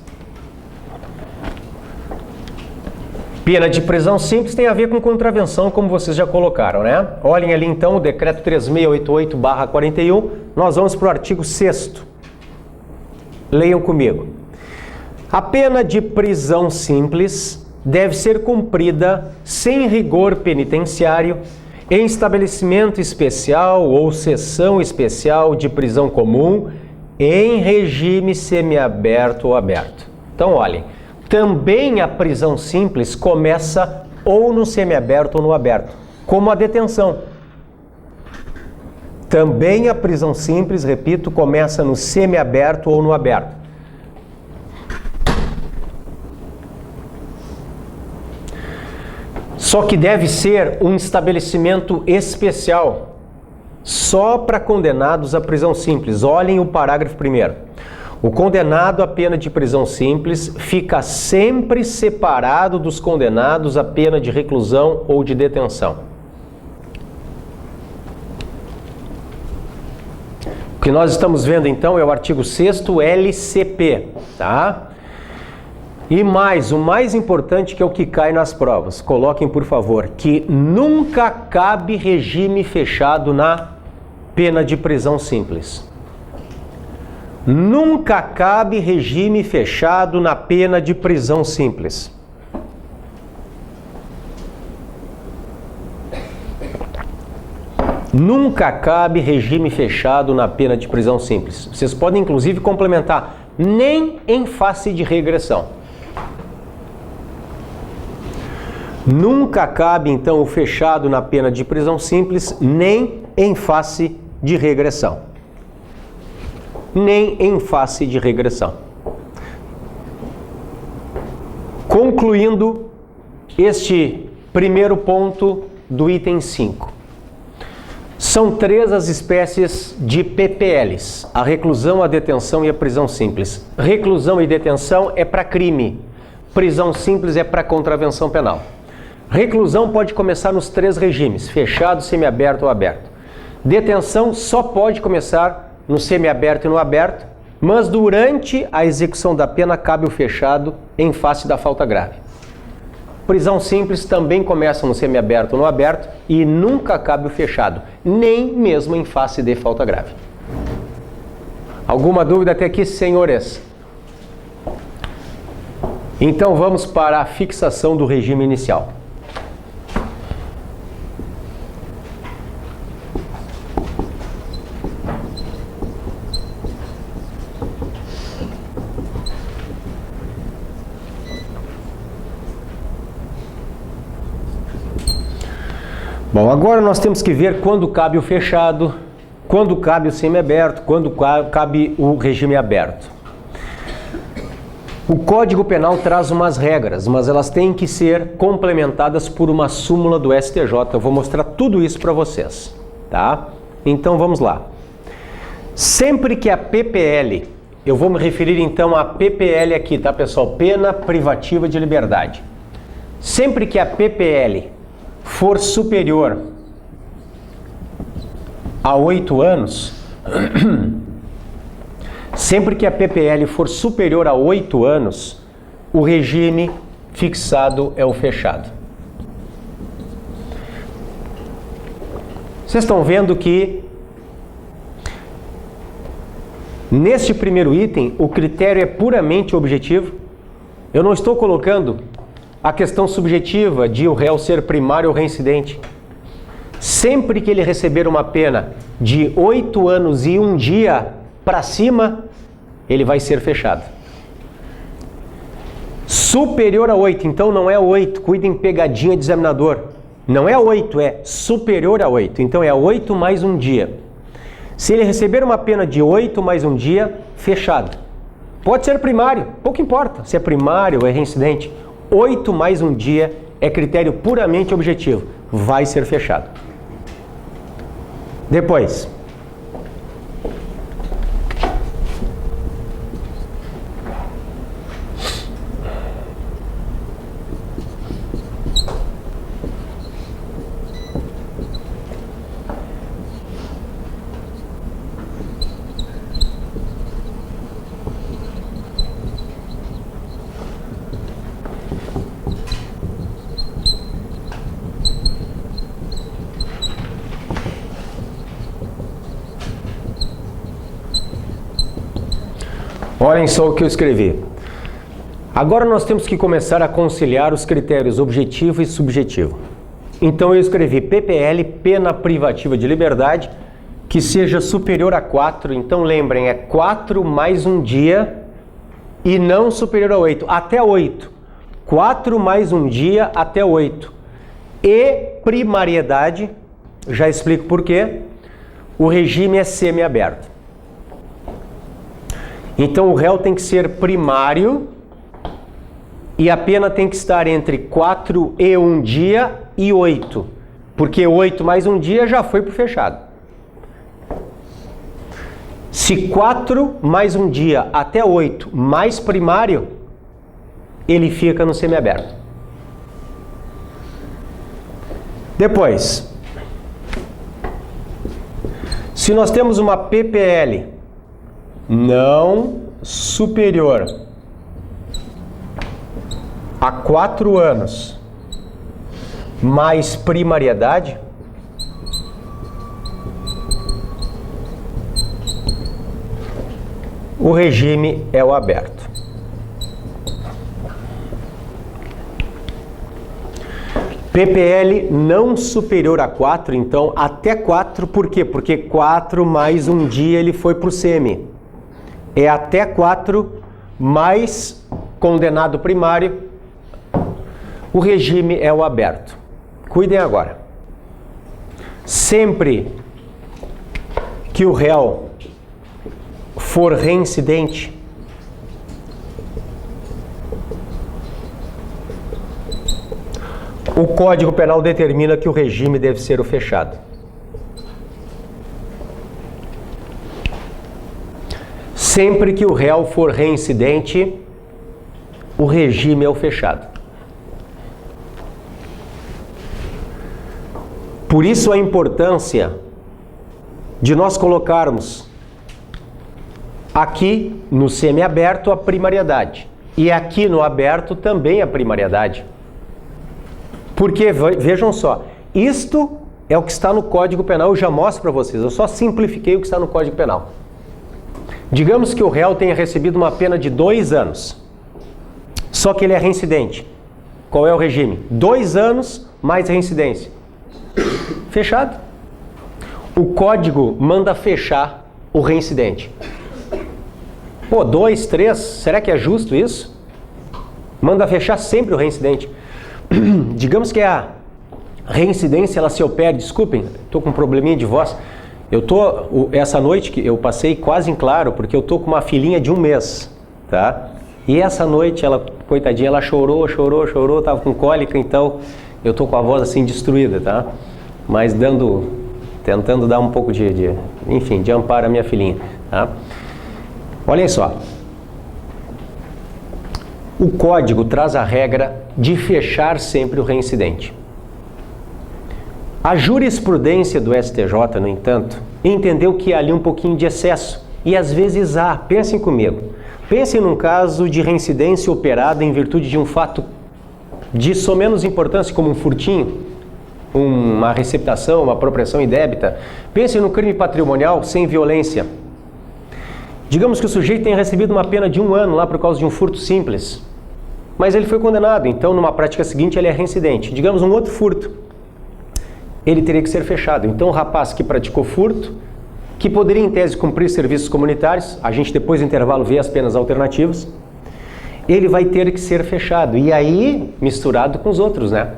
Pena de prisão simples tem a ver com contravenção, como vocês já colocaram, né? Olhem ali então o decreto 3688/41. Nós vamos para o artigo 6º. Leiam comigo. A pena de prisão simples deve ser cumprida sem rigor penitenciário em estabelecimento especial ou seção especial de prisão comum em regime semiaberto ou aberto. Então, olhem, também a prisão simples começa ou no semiaberto ou no aberto, como a detenção. Também a prisão simples, repito, começa no semiaberto ou no aberto. Só que deve ser um estabelecimento especial, só para condenados à prisão simples. Olhem o parágrafo 1º. O condenado à pena de prisão simples fica sempre separado dos condenados à pena de reclusão ou de detenção. O que nós estamos vendo então é o artigo 6º LCP, tá? E mais, o mais importante, que é o que cai nas provas, coloquem por favor, que nunca cabe regime fechado na pena de prisão simples. Nunca cabe regime fechado na pena de prisão simples. Nunca cabe regime fechado na pena de prisão simples. Vocês podem inclusive complementar, nem em face de regressão. Nunca cabe, então, o fechado na pena de prisão simples, nem em face de regressão. Nem em face de regressão. Concluindo este primeiro ponto do item 5. São 3 as espécies de PPLs: a reclusão, a detenção e a prisão simples. Reclusão e detenção é para crime. Prisão simples é para contravenção penal. Reclusão pode começar nos 3 regimes: fechado, semiaberto ou aberto. Detenção só pode começar no semiaberto e no aberto, mas durante a execução da pena cabe o fechado em face da falta grave. Prisão simples também começa no semiaberto ou no aberto e nunca cabe o fechado, nem mesmo em face de falta grave. Alguma dúvida até aqui, senhores? Então vamos para a fixação do regime inicial. Bom, agora nós temos que ver quando cabe o fechado, quando cabe o semiaberto, quando cabe o regime aberto. O Código Penal traz umas regras, mas elas têm que ser complementadas por uma súmula do STJ. Eu vou mostrar tudo isso para vocês, tá? Então vamos lá. Sempre que a PPL, eu vou me referir então à PPL aqui, tá, pessoal? Pena privativa de liberdade. Sempre que a PPL for superior a 8 anos, sempre que a PPL for superior a 8 anos, o regime fixado é o fechado. Vocês estão vendo que neste primeiro item o critério é puramente objetivo. Eu não estou colocando a questão subjetiva de o réu ser primário ou reincidente. Sempre que ele receber uma pena de 8 anos e 1 dia para cima, ele vai ser fechado. Superior a 8, então não é 8, cuidem, pegadinha de examinador. Não é 8, é superior a 8, então é 8 mais 1 dia. Se ele receber uma pena de 8 mais 1 dia, fechado. Pode ser primário, pouco importa se é primário ou é reincidente. 8 mais 1 dia é critério puramente objetivo, vai ser fechado. Depois, olhem só o que eu escrevi. Agora nós temos que começar a conciliar os critérios objetivo e subjetivo. Então eu escrevi PPL, pena privativa de liberdade, que seja superior a 4. Então lembrem, é 4 mais um dia e não superior a 8, até 8. 4 mais um dia até 8. E primariedade, já explico por quê. O regime é semiaberto. Então o réu tem que ser primário e a pena tem que estar entre 4 e 1 dia e 8. Porque 8 mais um dia já foi para o fechado. Se 4 mais um dia até 8 mais primário, ele fica no semiaberto. Depois, se nós temos uma PPL não superior a 4 anos mais primariedade, o regime é o aberto. PPL não superior a 4, então até 4, por quê? Porque 4 mais um dia ele foi para o semi. É até 4 mais condenado primário, o regime é o aberto. Cuidem agora. Sempre que o réu for reincidente, o Código Penal determina que o regime deve ser o fechado. Sempre que o réu for reincidente, o regime é o fechado. Por isso a importância de nós colocarmos aqui no semiaberto a primariedade e aqui no aberto também a primariedade. Porque, vejam só, isto é o que está no Código Penal, eu já mostro para vocês, eu só simplifiquei o que está no Código Penal. Digamos que o réu tenha recebido uma pena de 2 anos, só que ele é reincidente. Qual é o regime? 2 anos mais reincidência. Fechado. O Código manda fechar o reincidente. Pô, 2, 3, será que é justo isso? Manda fechar sempre o reincidente. Digamos que a reincidência ela se opere, desculpem, estou com um probleminha de voz. Essa noite que eu passei quase em claro, porque eu tô com uma filhinha de 1 mês, tá? E essa noite ela, coitadinha, ela chorou, tava com cólica, então eu tô com a voz assim destruída, tá? Mas tentando dar um pouco de amparo à minha filhinha, tá? Olhem só. O Código traz a regra de fechar sempre o reincidente. A jurisprudência do STJ, no entanto, entendeu que há ali um pouquinho de excesso. E às vezes há. Pensem comigo. Pensem num caso de reincidência operada em virtude de um fato de somenos importância, como um furtinho, uma receptação, uma apropriação indébita. Pensem no crime patrimonial sem violência. Digamos que o sujeito tenha recebido uma pena de 1 ano lá por causa de um furto simples. Mas ele foi condenado, então numa prática seguinte ele é reincidente. Digamos um outro furto. Ele teria que ser fechado. Então o rapaz que praticou furto, que poderia em tese cumprir serviços comunitários, a gente depois do intervalo vê as penas alternativas, ele vai ter que ser fechado. E aí misturado com os outros, né?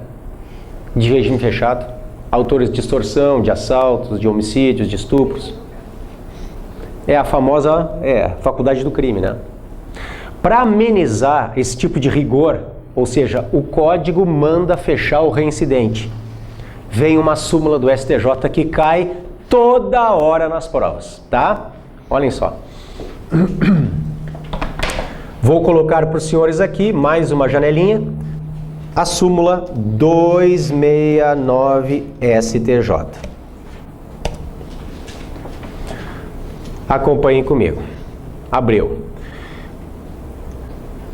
De regime fechado. Autores de extorsão, de assaltos, de homicídios, de estupros. É a famosa faculdade do crime, né? Para amenizar esse tipo de rigor, ou seja, o Código manda fechar o reincidente. Vem uma súmula do STJ que cai toda hora nas provas, tá? Olhem só. Vou colocar para os senhores aqui mais uma janelinha. A súmula 269 STJ. Acompanhem comigo. Abriu.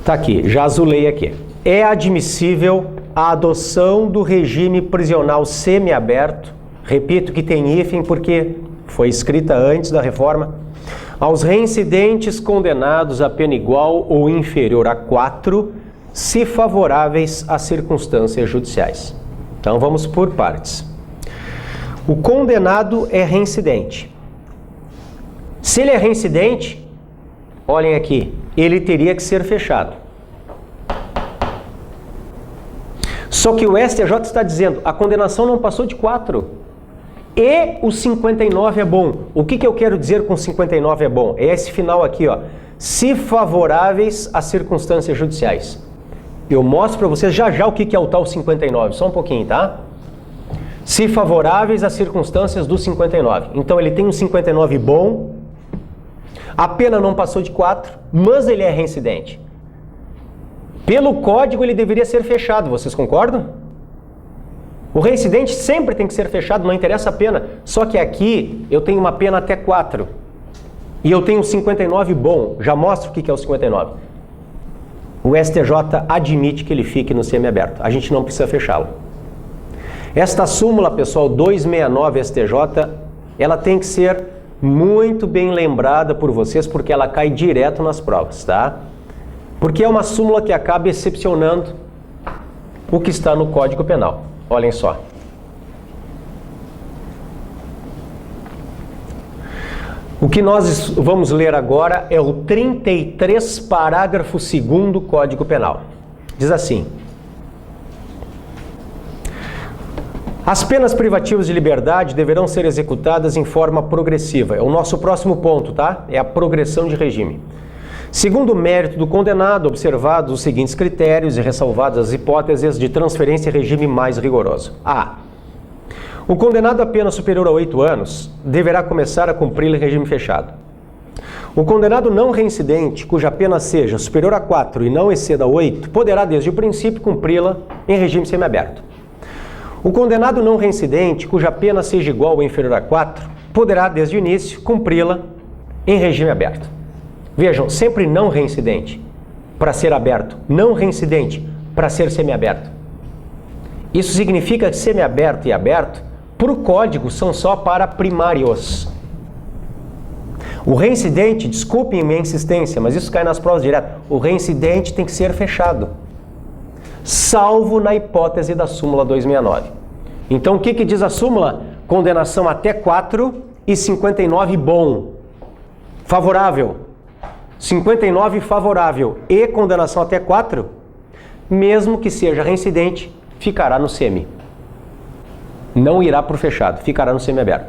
Tá aqui, já azulei aqui. É admissível a adoção do regime prisional semiaberto, repito que tem hífen porque foi escrita antes da reforma, aos reincidentes condenados a pena igual ou inferior a 4, se favoráveis às circunstâncias judiciais. Então vamos por partes. O condenado é reincidente. Se ele é reincidente, olhem aqui, ele teria que ser fechado. Só que o STJ está dizendo, a condenação não passou de 4. E o 59 é bom. O que eu quero dizer com 59 é bom? É esse final aqui, ó. Se favoráveis às circunstâncias judiciais. Eu mostro para vocês já já o que é o tal 59. Só um pouquinho, tá? Se favoráveis às circunstâncias do 59. Então ele tem um 59 bom. A pena não passou de 4, mas ele é reincidente. Pelo código ele deveria ser fechado. Vocês concordam? O reincidente sempre tem que ser fechado, não interessa a pena. Só que aqui eu tenho uma pena até 4. E eu tenho um 59 bom. Já mostro o que é o 59. O STJ admite que ele fique no semiaberto. A gente não precisa fechá-lo. Esta súmula, pessoal, 269 STJ, ela tem que ser muito bem lembrada por vocês, porque ela cai direto nas provas, tá? Porque é uma súmula que acaba excepcionando o que está no Código Penal. Olhem só. O que nós vamos ler agora é o 33, parágrafo 2º do Código Penal. Diz assim: as penas privativas de liberdade deverão ser executadas em forma progressiva. É o nosso próximo ponto, tá? É a progressão de regime. Segundo o mérito do condenado, observados os seguintes critérios e ressalvadas as hipóteses de transferência e regime mais rigoroso. A. O condenado a pena superior a 8 anos deverá começar a cumprir em regime fechado. O condenado não reincidente, cuja pena seja superior a 4 e não exceda 8, poderá desde o princípio cumpri-la em regime semiaberto. O condenado não reincidente, cuja pena seja igual ou inferior a 4, poderá desde o início cumpri-la em regime aberto. Vejam, sempre não reincidente para ser aberto, não reincidente para ser semiaberto. Isso significa que semiaberto e aberto, por código, são só para primários. O reincidente, desculpem minha insistência, mas isso cai nas provas direto, o reincidente tem que ser fechado, salvo na hipótese da súmula 269. Então o que diz a súmula? Condenação até 4 e 59 bom, favorável. 59 favorável e condenação até 4, mesmo que seja reincidente, ficará no semi. Não irá para o fechado, ficará no semiaberto.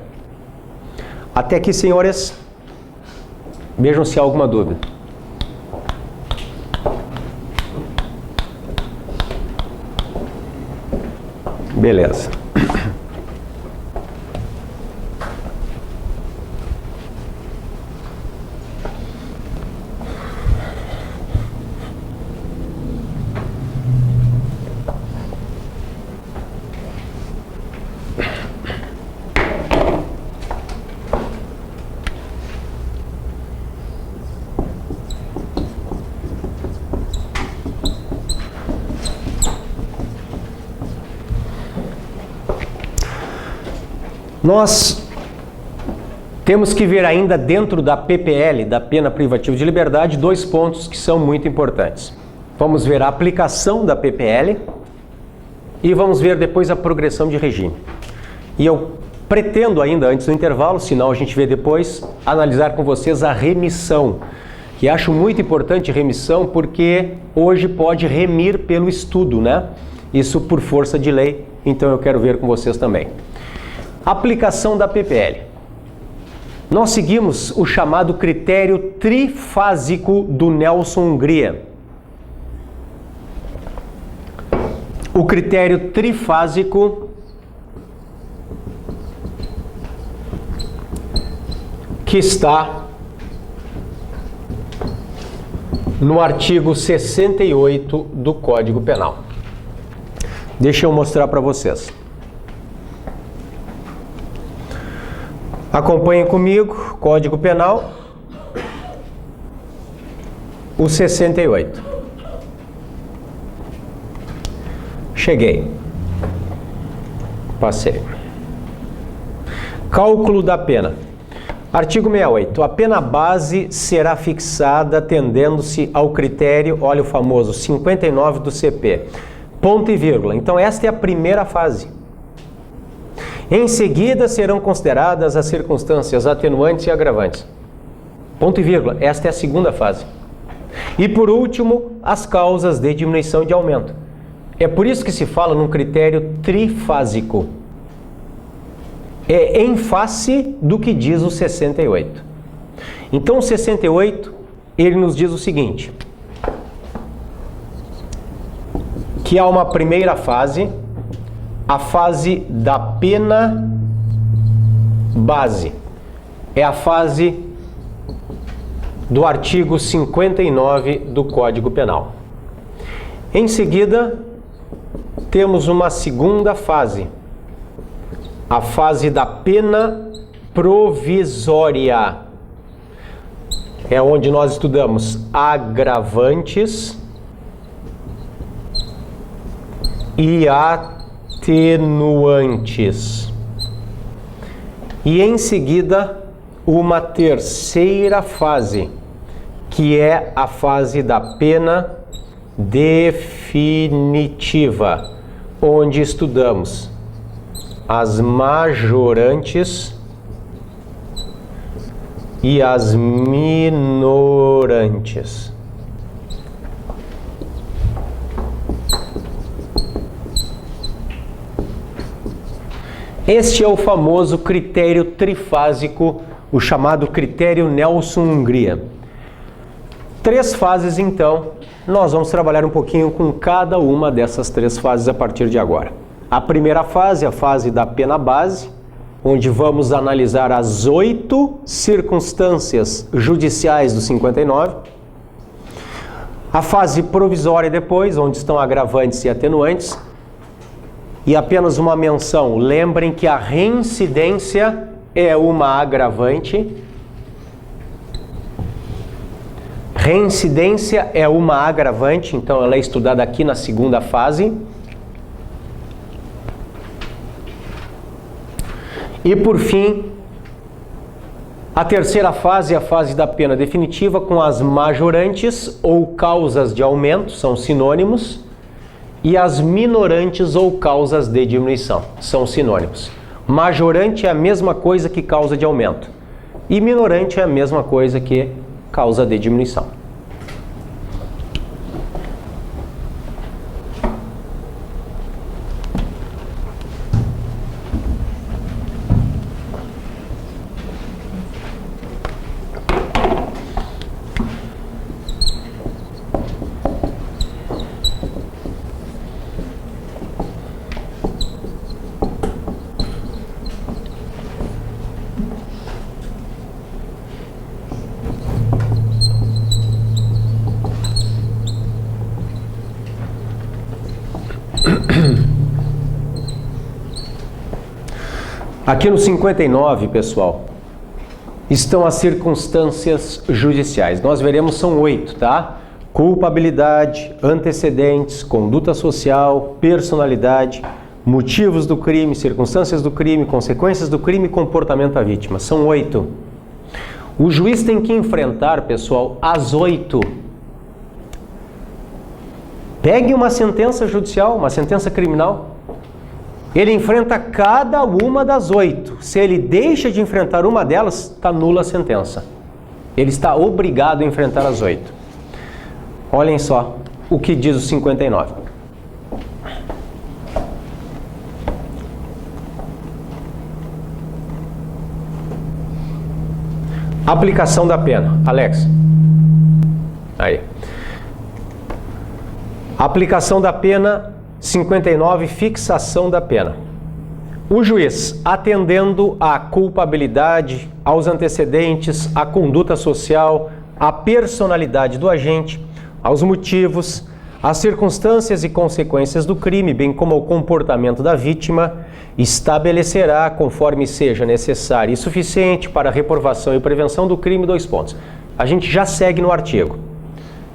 Até aqui, senhores, vejam se há alguma dúvida. Beleza. Nós temos que ver ainda dentro da PPL, da pena privativa de liberdade, 2 pontos que são muito importantes. Vamos ver a aplicação da PPL e vamos ver depois a progressão de regime. E eu pretendo ainda, antes do intervalo, senão a gente vê depois, analisar com vocês a remissão, que acho muito importante remissão porque hoje pode remir pelo estudo, né? Isso por força de lei, então eu quero ver com vocês também. Aplicação da PPL. Nós seguimos o chamado critério trifásico do Nelson Hungria. O critério trifásico que está no artigo 68 do Código Penal. Deixa eu mostrar para vocês. Acompanhem comigo, Código Penal, o 68. Cheguei. Passei. Cálculo da pena. Artigo 68. A pena base será fixada atendendo-se ao critério, olha o famoso 59 do CP. ponto e vírgula. Então, esta é a primeira fase. Em seguida, serão consideradas as circunstâncias atenuantes e agravantes. Ponto e vírgula. Esta é a segunda fase. E, por último, as causas de diminuição e de aumento. É por isso que se fala num critério trifásico. É em face do que diz o 68. Então, o 68, ele nos diz o seguinte, que há uma primeira fase, a fase da pena base. É a fase do artigo 59 do Código Penal. Em seguida, temos uma segunda fase, a fase da pena provisória. É onde nós estudamos agravantes e atenuantes. E em seguida, uma terceira fase, que é a fase da pena definitiva, onde estudamos as majorantes e as minorantes. Este é o famoso critério trifásico, o chamado critério Nelson-Hungria. 3 fases, então, nós vamos trabalhar um pouquinho com cada uma dessas 3 fases a partir de agora. A primeira fase, a fase da pena base, onde vamos analisar as 8 circunstâncias judiciais do 59. A fase provisória depois, onde estão agravantes e atenuantes. E apenas uma menção, lembrem que a reincidência é uma agravante. Reincidência é uma agravante, então ela é estudada aqui na segunda fase. E por fim, a terceira fase é a fase da pena definitiva com as majorantes ou causas de aumento, são sinônimos, e as minorantes ou causas de diminuição, são sinônimos. Majorante é a mesma coisa que causa de aumento e minorante é a mesma coisa que causa de diminuição. Aqui no 59, pessoal, estão as circunstâncias judiciais. Nós veremos, são 8, tá? Culpabilidade, antecedentes, conduta social, personalidade, motivos do crime, circunstâncias do crime, consequências do crime e comportamento da vítima. São 8. O juiz tem que enfrentar, pessoal, as 8. Pegue uma sentença judicial, uma sentença criminal. Ele enfrenta cada uma das 8. Se ele deixa de enfrentar uma delas, está nula a sentença. Ele está obrigado a enfrentar as 8. Olhem só o que diz o 59. Aplicação da pena. Alex. Aí. Aplicação da pena 59, fixação da pena. O juiz, atendendo à culpabilidade, aos antecedentes, à conduta social, à personalidade do agente, aos motivos, às circunstâncias e consequências do crime, bem como ao comportamento da vítima, estabelecerá, conforme seja necessário e suficiente para a reprovação e prevenção do crime, 2 pontos. A gente já segue no artigo.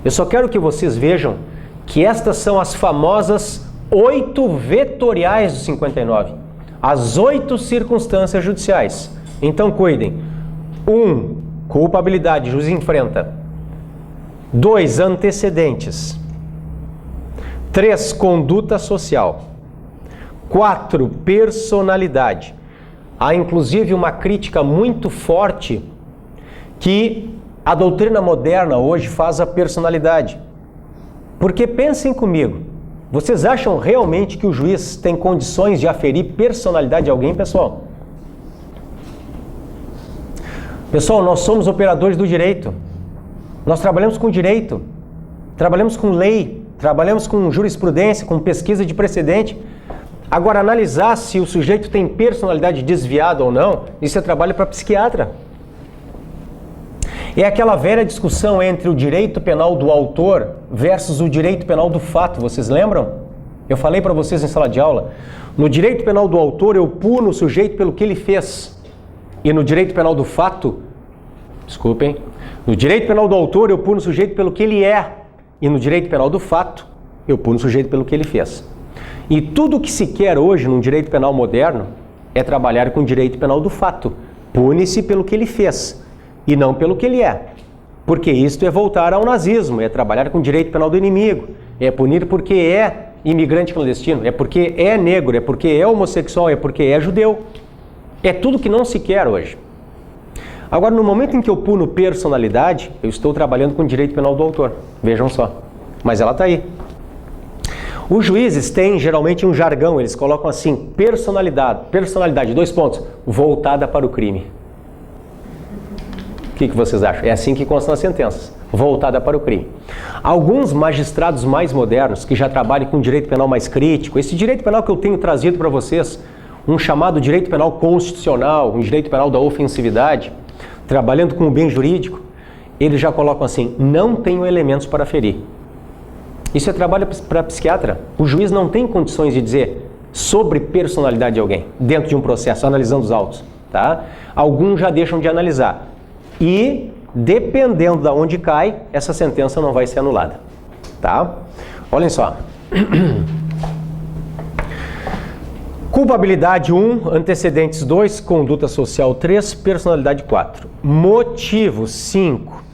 Eu só quero que vocês vejam que estas são as famosas 8 vetoriais do 59. As 8 circunstâncias judiciais. Então, cuidem. 1. Culpabilidade, juiz enfrenta. 2. Antecedentes. 3, conduta social. 4, personalidade. Há inclusive uma crítica muito forte que a doutrina moderna hoje faz à personalidade. Porque pensem comigo, vocês acham realmente que o juiz tem condições de aferir personalidade de alguém, pessoal? Pessoal, nós somos operadores do direito. Nós trabalhamos com direito, trabalhamos com lei, trabalhamos com jurisprudência, com pesquisa de precedente. Agora, analisar se o sujeito tem personalidade desviada ou não, isso é trabalho para psiquiatra. É aquela velha discussão entre o direito penal do autor versus o direito penal do fato, vocês lembram? Eu falei para vocês em sala de aula. No direito penal do autor, eu puno o sujeito pelo que ele fez. E no direito penal do fato, desculpem, no direito penal do autor, eu puno o sujeito pelo que ele é. E no direito penal do fato, eu puno o sujeito pelo que ele fez. E tudo o que se quer hoje no direito penal moderno é trabalhar com o direito penal do fato. Pune-se pelo que ele fez e não pelo que ele é. Porque isto é voltar ao nazismo, é trabalhar com o direito penal do inimigo, é punir porque é imigrante clandestino, é porque é negro, é porque é homossexual, é porque é judeu. É tudo que não se quer hoje. Agora, no momento em que eu puno personalidade, eu estou trabalhando com o direito penal do autor. Vejam só. Mas ela está aí. Os juízes têm geralmente um jargão, eles colocam assim, personalidade, 2 pontos, voltada para o crime. O que vocês acham? É assim que consta nas sentenças, voltada para o crime. Alguns magistrados mais modernos, que já trabalham com direito penal mais crítico, esse direito penal que eu tenho trazido para vocês, um chamado direito penal constitucional, um direito penal da ofensividade, trabalhando com o bem jurídico, eles já colocam assim, não tenho elementos para ferir. Isso é trabalho para psiquiatra. O juiz não tem condições de dizer sobre personalidade de alguém dentro de um processo, analisando os autos. Tá? Alguns já deixam de analisar. E, dependendo de onde cai, essa sentença não vai ser anulada. Tá? Olhem só. Culpabilidade 1, antecedentes 2, conduta social 3, personalidade 4. Motivo 5,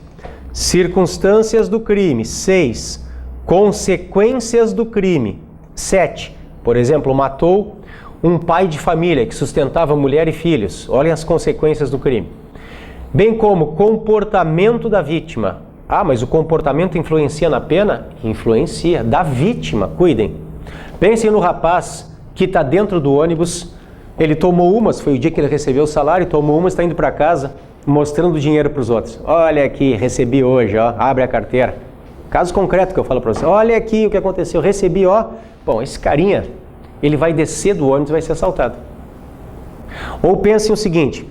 circunstâncias do crime 6, consequências do crime 7. Por exemplo, matou um pai de família que sustentava mulher e filhos. Olhem as consequências do crime. Bem como comportamento da vítima. Ah, mas o comportamento influencia na pena? Influencia. Da vítima, cuidem. Pensem no rapaz que está dentro do ônibus, ele tomou umas, foi o dia que ele recebeu o salário, tomou umas, está indo para casa, mostrando dinheiro para os outros. Olha aqui, recebi hoje, ó, abre a carteira. Caso concreto que eu falo para você, olha aqui o que aconteceu, recebi, ó. Bom, esse carinha, ele vai descer do ônibus e vai ser assaltado. Ou pensem o seguinte,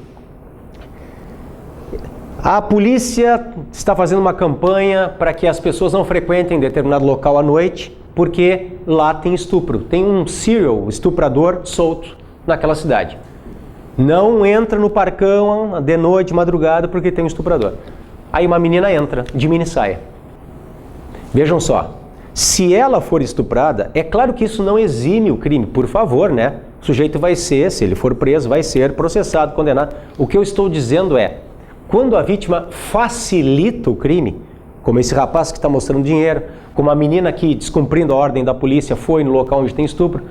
a polícia está fazendo uma campanha para que as pessoas não frequentem determinado local à noite, porque lá tem estupro. Tem um serial estuprador solto naquela cidade. Não entra no parcão de noite, de madrugada, porque tem um estuprador. Aí uma menina entra, de mini saia. Vejam só, se ela for estuprada, é claro que isso não exime o crime, por favor, né? O sujeito vai ser, se ele for preso, vai ser processado, condenado. O que eu estou dizendo é, quando a vítima facilita o crime, como esse rapaz que está mostrando dinheiro, como a menina que, descumprindo a ordem da polícia, foi no local onde tem estupro,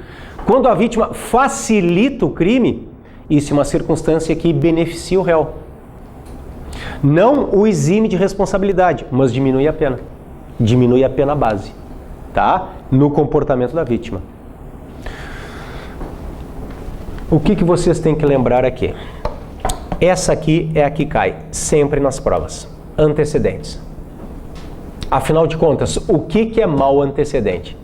quando a vítima facilita o crime, isso é uma circunstância que beneficia o réu. Não o exime de responsabilidade, mas diminui a pena. Diminui a pena base, tá? No comportamento da vítima. O que vocês têm que lembrar aqui? Essa aqui é a que cai sempre nas provas. Antecedentes. Afinal de contas, o que é mau antecedente?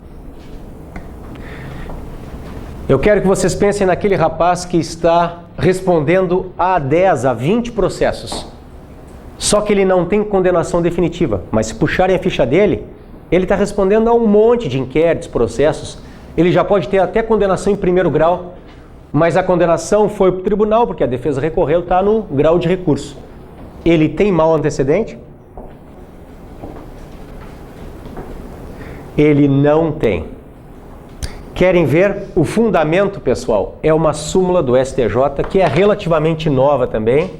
Eu quero que vocês pensem naquele rapaz que está respondendo a 10, a 20 processos. Só que ele não tem condenação definitiva, mas se puxarem a ficha dele, ele está respondendo a um monte de inquéritos, processos. Ele já pode ter até condenação em primeiro grau, mas a condenação foi para o tribunal, porque a defesa recorreu, está no grau de recurso. Ele tem mau antecedente? Ele não tem. Querem ver o fundamento, pessoal? É uma súmula do STJ, que é relativamente nova também.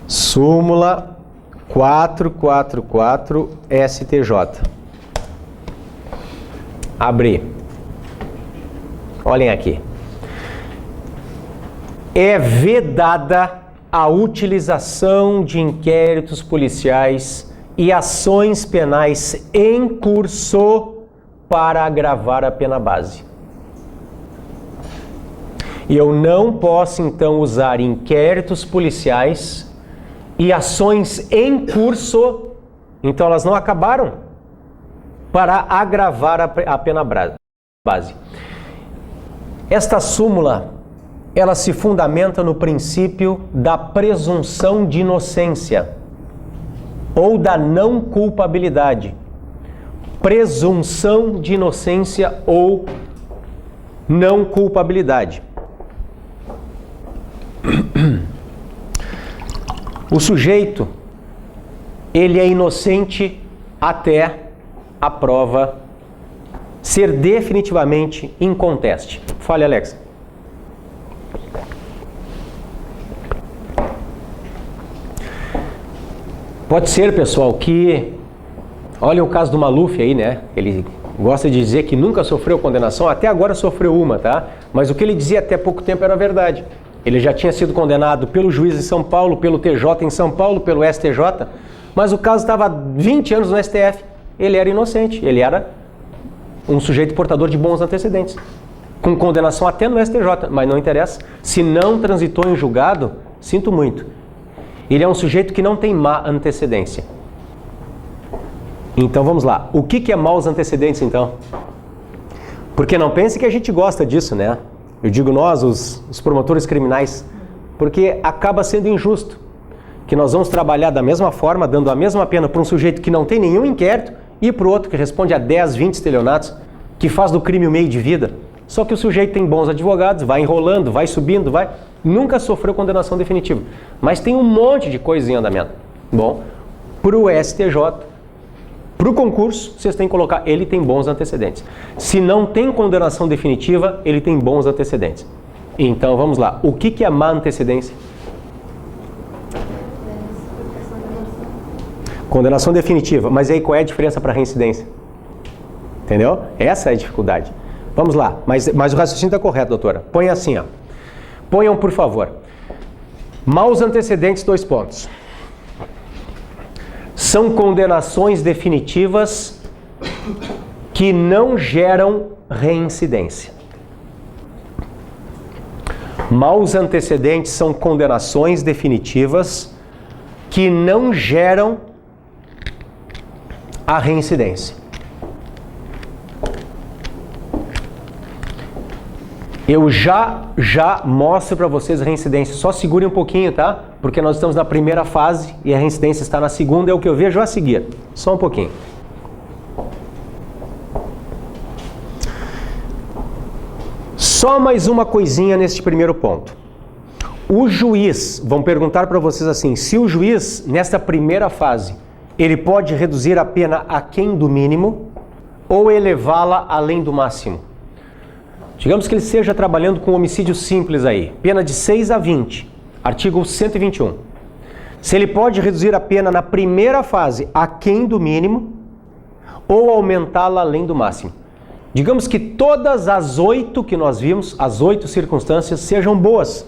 Súmula 444 STJ. Abrir. Olhem aqui. É vedada a utilização de inquéritos policiais e ações penais em curso para agravar a pena base. E eu não posso, então, usar inquéritos policiais e ações em curso, então elas não acabaram, para agravar a pena base. Esta súmula, ela se fundamenta no princípio da presunção de inocência ou da não culpabilidade. Presunção de inocência ou não culpabilidade. O sujeito, ele é inocente até a prova ser definitivamente inconteste. Fale, Alex. Pode ser, pessoal, que... Olha o caso do Maluf aí, né? Ele gosta de dizer que nunca sofreu condenação, até agora sofreu uma, tá? Mas o que ele dizia até pouco tempo era verdade. Ele já tinha sido condenado pelo juiz em São Paulo, pelo TJ em São Paulo, pelo STJ, mas o caso estava há 20 anos no STF. Ele era inocente, ele era um sujeito portador de bons antecedentes, com condenação até no STJ, mas não interessa. Se não transitou em julgado, sinto muito. Ele é um sujeito que não tem má antecedência. Então vamos lá. O que é maus antecedentes, então? Porque não pense que a gente gosta disso, né? Eu digo nós, os promotores criminais, porque acaba sendo injusto que nós vamos trabalhar da mesma forma, dando a mesma pena para um sujeito que não tem nenhum inquérito e para o outro que responde a 10, 20 estelionatos, que faz do crime o meio de vida. Só que o sujeito tem bons advogados, vai enrolando, vai subindo, nunca sofreu condenação definitiva. Mas tem um monte de coisa em andamento. Bom, para o STJ, para o concurso, vocês têm que colocar, ele tem bons antecedentes. Se não tem condenação definitiva, ele tem bons antecedentes. Então, vamos lá. O que é má antecedência? Condenação definitiva. Mas aí qual é a diferença para reincidência? Entendeu? Essa é a dificuldade. Vamos lá. Mas o raciocínio está correto, doutora. Põe assim, ó. Ponham, por favor. Maus antecedentes, 2 pontos. São condenações definitivas que não geram reincidência. Maus antecedentes são condenações definitivas que não geram a reincidência. Eu já mostro para vocês a reincidência. Só segurem um pouquinho, tá? Porque nós estamos na primeira fase e a reincidência está na segunda. É o que eu vejo a seguir. Só um pouquinho. Só mais uma coisinha neste primeiro ponto. O juiz, vão perguntar para vocês assim, se o juiz, nesta primeira fase, ele pode reduzir a pena aquém do mínimo ou elevá-la além do máximo. Digamos que ele esteja trabalhando com homicídio simples aí, pena de 6 a 20, artigo 121. Se ele pode reduzir a pena na primeira fase aquém do mínimo ou aumentá-la além do máximo. Digamos que todas as 8 que nós vimos, as 8 circunstâncias, sejam boas,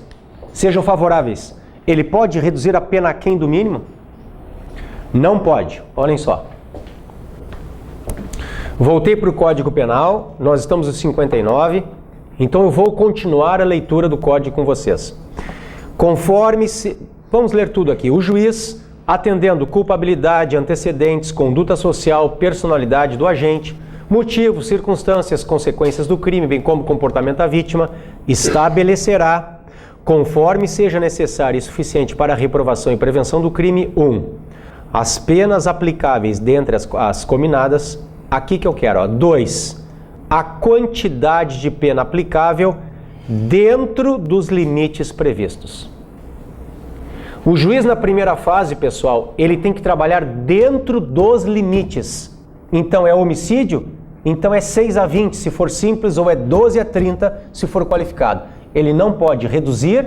sejam favoráveis. Ele pode reduzir a pena aquém do mínimo? Não pode. Olhem só. Voltei para o Código Penal, nós estamos no 59, então eu vou continuar a leitura do Código com vocês. Vamos ler tudo aqui. O juiz, atendendo culpabilidade, antecedentes, conduta social, personalidade do agente, motivos, circunstâncias, consequências do crime, bem como comportamento da vítima, estabelecerá, conforme seja necessário e suficiente para a reprovação e prevenção do crime, 1. As penas aplicáveis dentre as cominadas, aqui que eu quero, 2. A quantidade de pena aplicável dentro dos limites previstos. O juiz na primeira fase, pessoal, ele tem que trabalhar dentro dos limites. Então é homicídio? Então é 6 a 20 se for simples ou é 12 a 30 se for qualificado. Ele não pode reduzir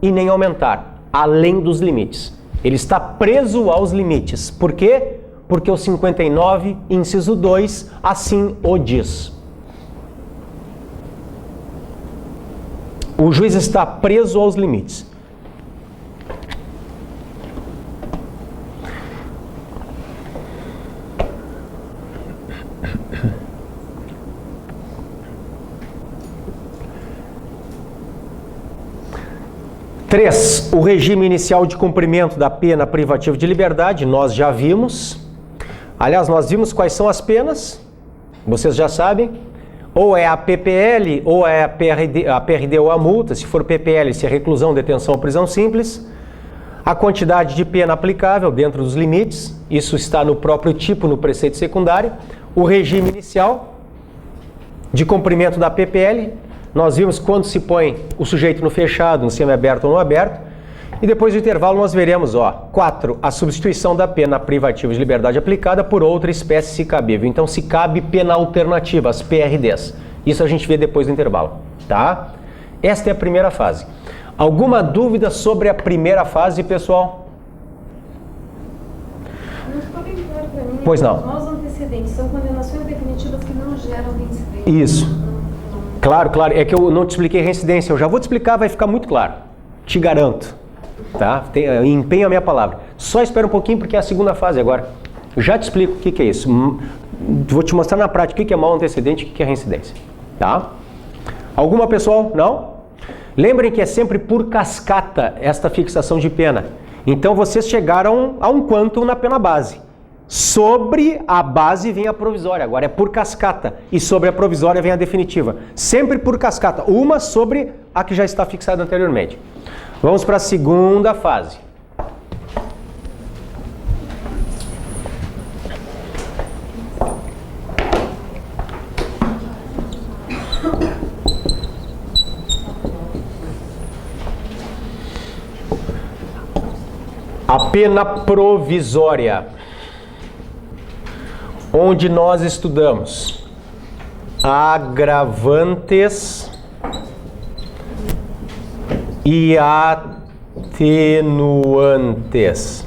e nem aumentar, além dos limites. Ele está preso aos limites. Por quê? Porque o 59, inciso 2, assim o diz. O juiz está preso aos limites. Três, o regime inicial de cumprimento da pena privativa de liberdade, nós já vimos. Aliás, nós vimos quais são as penas, vocês já sabem. Ou é a PPL, ou é a PRD ou a multa. Se for PPL, se é reclusão, detenção ou prisão simples. A quantidade de pena aplicável dentro dos limites, isso está no próprio tipo, no preceito secundário. O regime inicial de cumprimento da PPL, nós vimos quando se põe o sujeito no fechado, no semiaberto ou no aberto. E depois do intervalo nós veremos, 4, a substituição da pena privativa de liberdade aplicada por outra espécie se cabível. Então se cabe pena alternativa, as PRDs. Isso a gente vê depois do intervalo, tá? Esta é a primeira fase. Alguma dúvida sobre a primeira fase, pessoal? Não ficou bem claro para mim. Pois não. Os maus antecedentes são condenações definitivas que não geram reincidência. Isso. Claro, claro. É que eu não te expliquei reincidência. Eu já vou te explicar, vai ficar muito claro. Te garanto. Tá? Empenho a minha palavra. Só espera um pouquinho porque é a segunda fase agora. Já te explico o que é isso. Vou te mostrar na prática o que é mau antecedente e o que é reincidência. Tá? Alguma, pessoal? Não? Lembrem que é sempre por cascata esta fixação de pena. Então vocês chegaram a um quantum na pena base. Sobre a base vem a provisória, agora é por cascata. E sobre a provisória vem a definitiva. Sempre por cascata, uma sobre a que já está fixada anteriormente. Vamos para a segunda fase. A pena provisória, onde nós estudamos agravantes e atenuantes.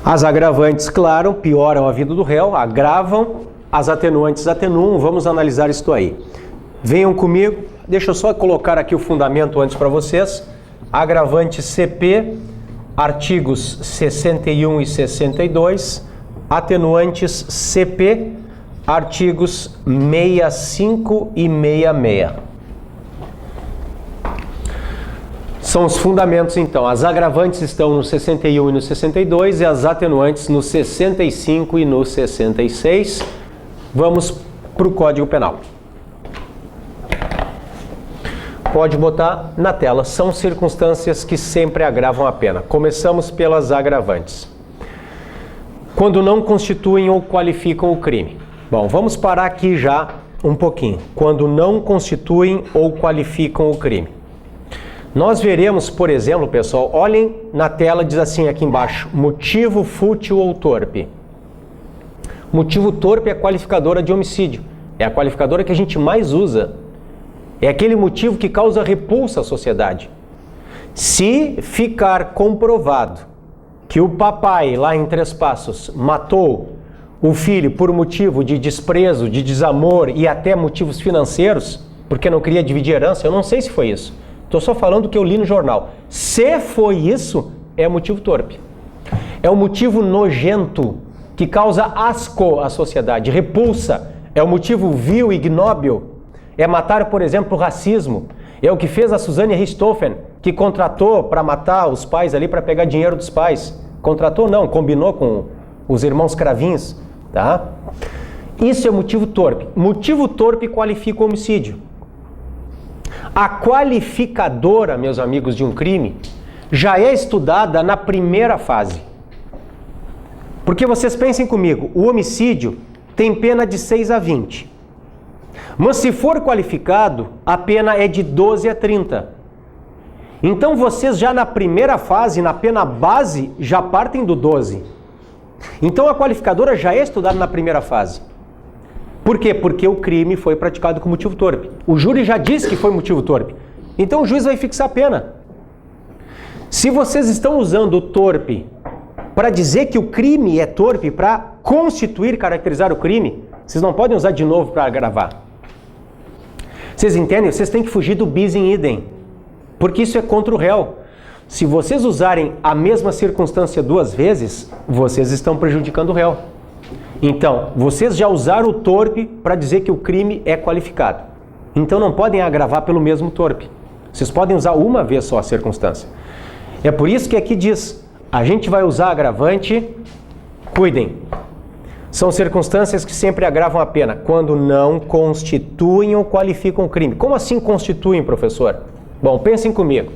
As agravantes, claro, pioram a vida do réu, agravam, as atenuantes atenuam. Vamos analisar isto aí. Venham comigo, deixa eu só colocar aqui o fundamento antes para vocês. Agravante CP, artigos 61 e 62. Atenuantes CP, artigos 65 e 66. São os fundamentos, então. As agravantes estão no 61 e no 62 e as atenuantes no 65 e no 66. Vamos para o Código Penal. Pode botar na tela. São circunstâncias que sempre agravam a pena. Começamos pelas agravantes. Quando não constituem ou qualificam o crime. Bom, vamos parar aqui já um pouquinho. Quando não constituem ou qualificam o crime. Nós veremos, por exemplo, pessoal, olhem na tela, diz assim aqui embaixo, motivo fútil ou torpe. Motivo torpe é a qualificadora de homicídio. É a qualificadora que a gente mais usa. É aquele motivo que causa repulsa à sociedade. Se ficar comprovado que o papai, lá em Três Passos, matou o filho por motivo de desprezo, de desamor e até motivos financeiros, porque não queria dividir herança, eu não sei se foi isso. Estou só falando o que eu li no jornal. Se foi isso, é motivo torpe. É um motivo nojento, que causa asco à sociedade, repulsa. É um motivo vil e ignóbil. É matar, por exemplo, o racismo. É o que fez a Suzane Richthofen, que contratou para matar os pais ali, para pegar dinheiro dos pais. Contratou não, combinou com os irmãos Cravinhos, tá? Isso é motivo torpe. Motivo torpe qualifica o homicídio. A qualificadora, meus amigos, de um crime, já é estudada na primeira fase. Porque vocês pensem comigo, o homicídio tem pena de 6 a 20. Mas se for qualificado, a pena é de 12 a 30. Então vocês já na primeira fase, na pena base, já partem do 12. Então a qualificadora já é estudada na primeira fase. Por quê? Porque o crime foi praticado com motivo torpe. O júri já disse que foi motivo torpe. Então o juiz vai fixar a pena. Se vocês estão usando o torpe para dizer que o crime é torpe, para constituir, caracterizar o crime, vocês não podem usar de novo para agravar. Vocês entendem? Vocês têm que fugir do bis in idem, porque isso é contra o réu. Se vocês usarem a mesma circunstância duas vezes, vocês estão prejudicando o réu. Então, vocês já usaram o torpe para dizer que o crime é qualificado. Então não podem agravar pelo mesmo torpe. Vocês podem usar uma vez só a circunstância. É por isso que aqui diz, a gente vai usar agravante, cuidem. São circunstâncias que sempre agravam a pena, quando não constituem ou qualificam o crime. Como assim constituem, professor? Bom, pensem comigo.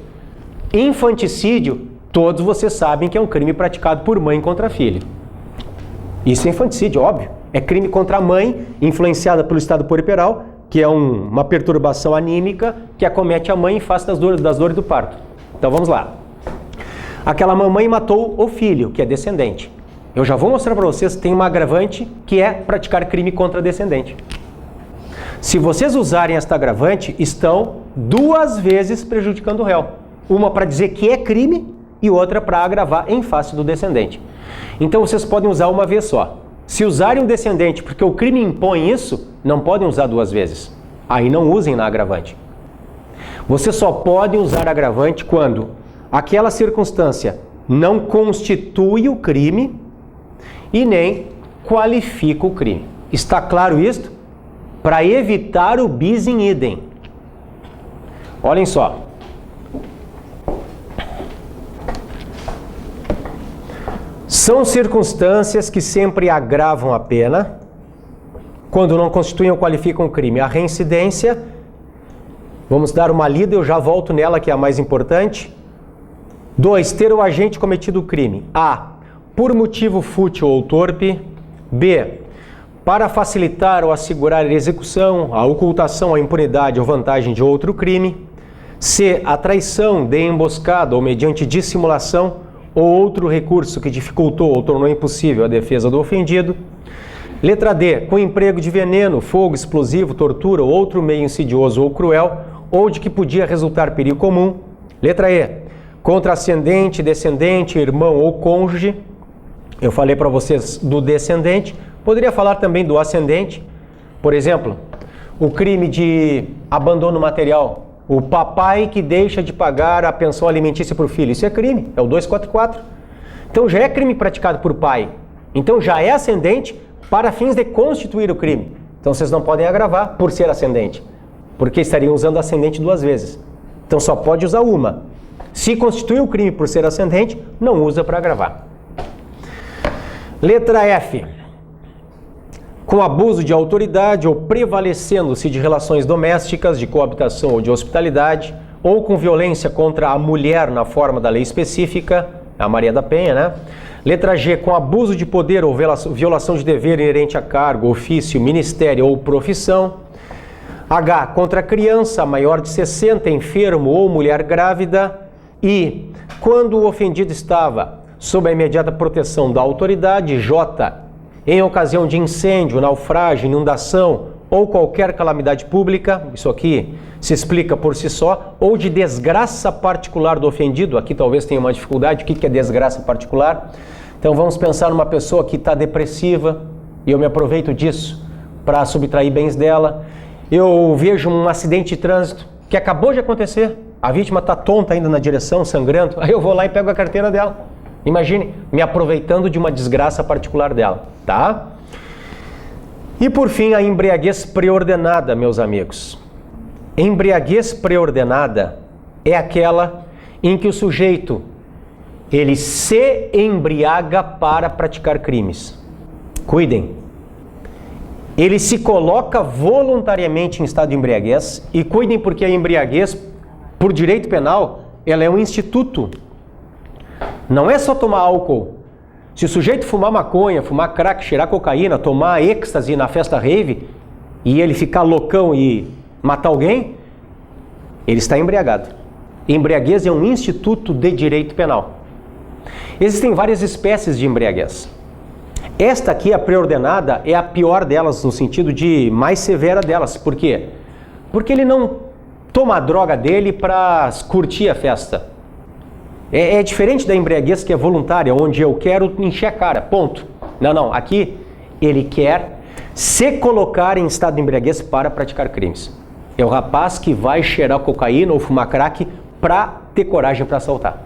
Infanticídio, todos vocês sabem que é um crime praticado por mãe contra filho. Isso é infanticídio, óbvio. É crime contra a mãe, influenciada pelo estado puerperal, que é uma perturbação anímica que acomete a mãe em face das dores do parto. Então vamos lá. Aquela mamãe matou o filho, que é descendente. Eu já vou mostrar para vocês que tem uma agravante que é praticar crime contra descendente. Se vocês usarem esta agravante, estão duas vezes prejudicando o réu. Uma para dizer que é crime e outra para agravar em face do descendente. Então vocês podem usar uma vez só. Se usarem um descendente porque o crime impõe isso, não podem usar duas vezes. Aí não usem na agravante. Vocês só podem usar agravante quando aquela circunstância não constitui o crime e nem qualifica o crime. Está claro isto? Para evitar o bis in idem. Olhem só. São circunstâncias que sempre agravam a pena quando não constituem ou qualificam o crime. A reincidência, vamos dar uma lida, eu já volto nela, que é a mais importante. 2. Ter o agente cometido o crime. A. Por motivo fútil ou torpe. B. Para facilitar ou assegurar a execução, a ocultação, a impunidade ou vantagem de outro crime. C. A traição de emboscada ou mediante dissimulação ou outro recurso que dificultou ou tornou impossível a defesa do ofendido. Letra D. Com emprego de veneno, fogo, explosivo, tortura ou outro meio insidioso ou cruel, ou de que podia resultar perigo comum. Letra E. Contra ascendente, descendente, irmão ou cônjuge. Eu falei para vocês do descendente. Poderia falar também do ascendente. Por exemplo, o crime de abandono material. O papai que deixa de pagar a pensão alimentícia para o filho. Isso é crime, é o 244. Então já é crime praticado por pai. Então já é ascendente para fins de constituir o crime. Então vocês não podem agravar por ser ascendente, porque estariam usando ascendente duas vezes. Então só pode usar uma. Se constitui o crime por ser ascendente, não usa para agravar. Letra F. Com abuso de autoridade ou prevalecendo-se de relações domésticas, de coabitação ou de hospitalidade, ou com violência contra a mulher na forma da lei específica, a Maria da Penha, né? Letra G. Com abuso de poder ou violação de dever inerente a cargo, ofício, ministério ou profissão. H. Contra criança maior de 60, enfermo ou mulher grávida. I. Quando o ofendido estava sob a imediata proteção da autoridade. J. Em ocasião de incêndio, naufrágio, inundação ou qualquer calamidade pública, isso aqui se explica por si só, ou de desgraça particular do ofendido, aqui talvez tenha uma dificuldade, o que é desgraça particular? Então vamos pensar numa pessoa que está depressiva, e eu me aproveito disso para subtrair bens dela. Eu vejo um acidente de trânsito que acabou de acontecer, a vítima está tonta ainda na direção, sangrando, aí eu vou lá e pego a carteira dela. Imagine, me aproveitando de uma desgraça particular dela, tá? E por fim, a embriaguez preordenada, meus amigos. Embriaguez preordenada é aquela em que o sujeito, ele se embriaga para praticar crimes. Cuidem. Ele se coloca voluntariamente em estado de embriaguez, e cuidem porque a embriaguez, por direito penal, ela é um instituto. Não é só tomar álcool. Se o sujeito fumar maconha, fumar crack, cheirar cocaína, tomar êxtase na festa rave e ele ficar loucão e matar alguém, ele está embriagado. Embriaguez é um instituto de direito penal. Existem várias espécies de embriaguez. Esta aqui, a preordenada, é a pior delas, no sentido de mais severa delas. Por quê? Porque ele não toma a droga dele para curtir a festa. É diferente da embriaguez que é voluntária, onde eu quero encher a cara, ponto. Não, aqui ele quer se colocar em estado de embriaguez para praticar crimes. É o rapaz que vai cheirar cocaína ou fumar crack para ter coragem para assaltar.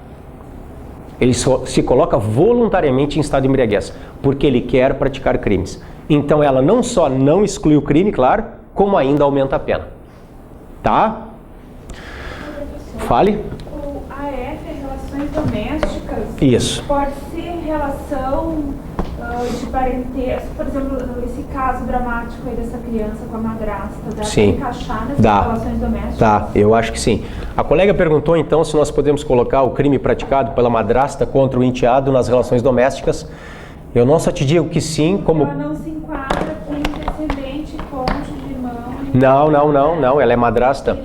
Ele se coloca voluntariamente em estado de embriaguez, porque ele quer praticar crimes. Então ela não só não exclui o crime, claro, como ainda aumenta a pena. Tá? Fale. O AF é relações domésticas. Isso. Pode ser relação de parentesco, por exemplo, esse caso dramático aí dessa criança com a madrasta, dá para encaixar nessas relações domésticas? Tá, eu acho que sim. A colega perguntou então se nós podemos colocar o crime praticado pela madrasta contra o enteado nas relações domésticas. Eu não só te digo que sim, como... Ela não se enquadra com descendente, cônjuge, irmão... Não, ela é madrasta.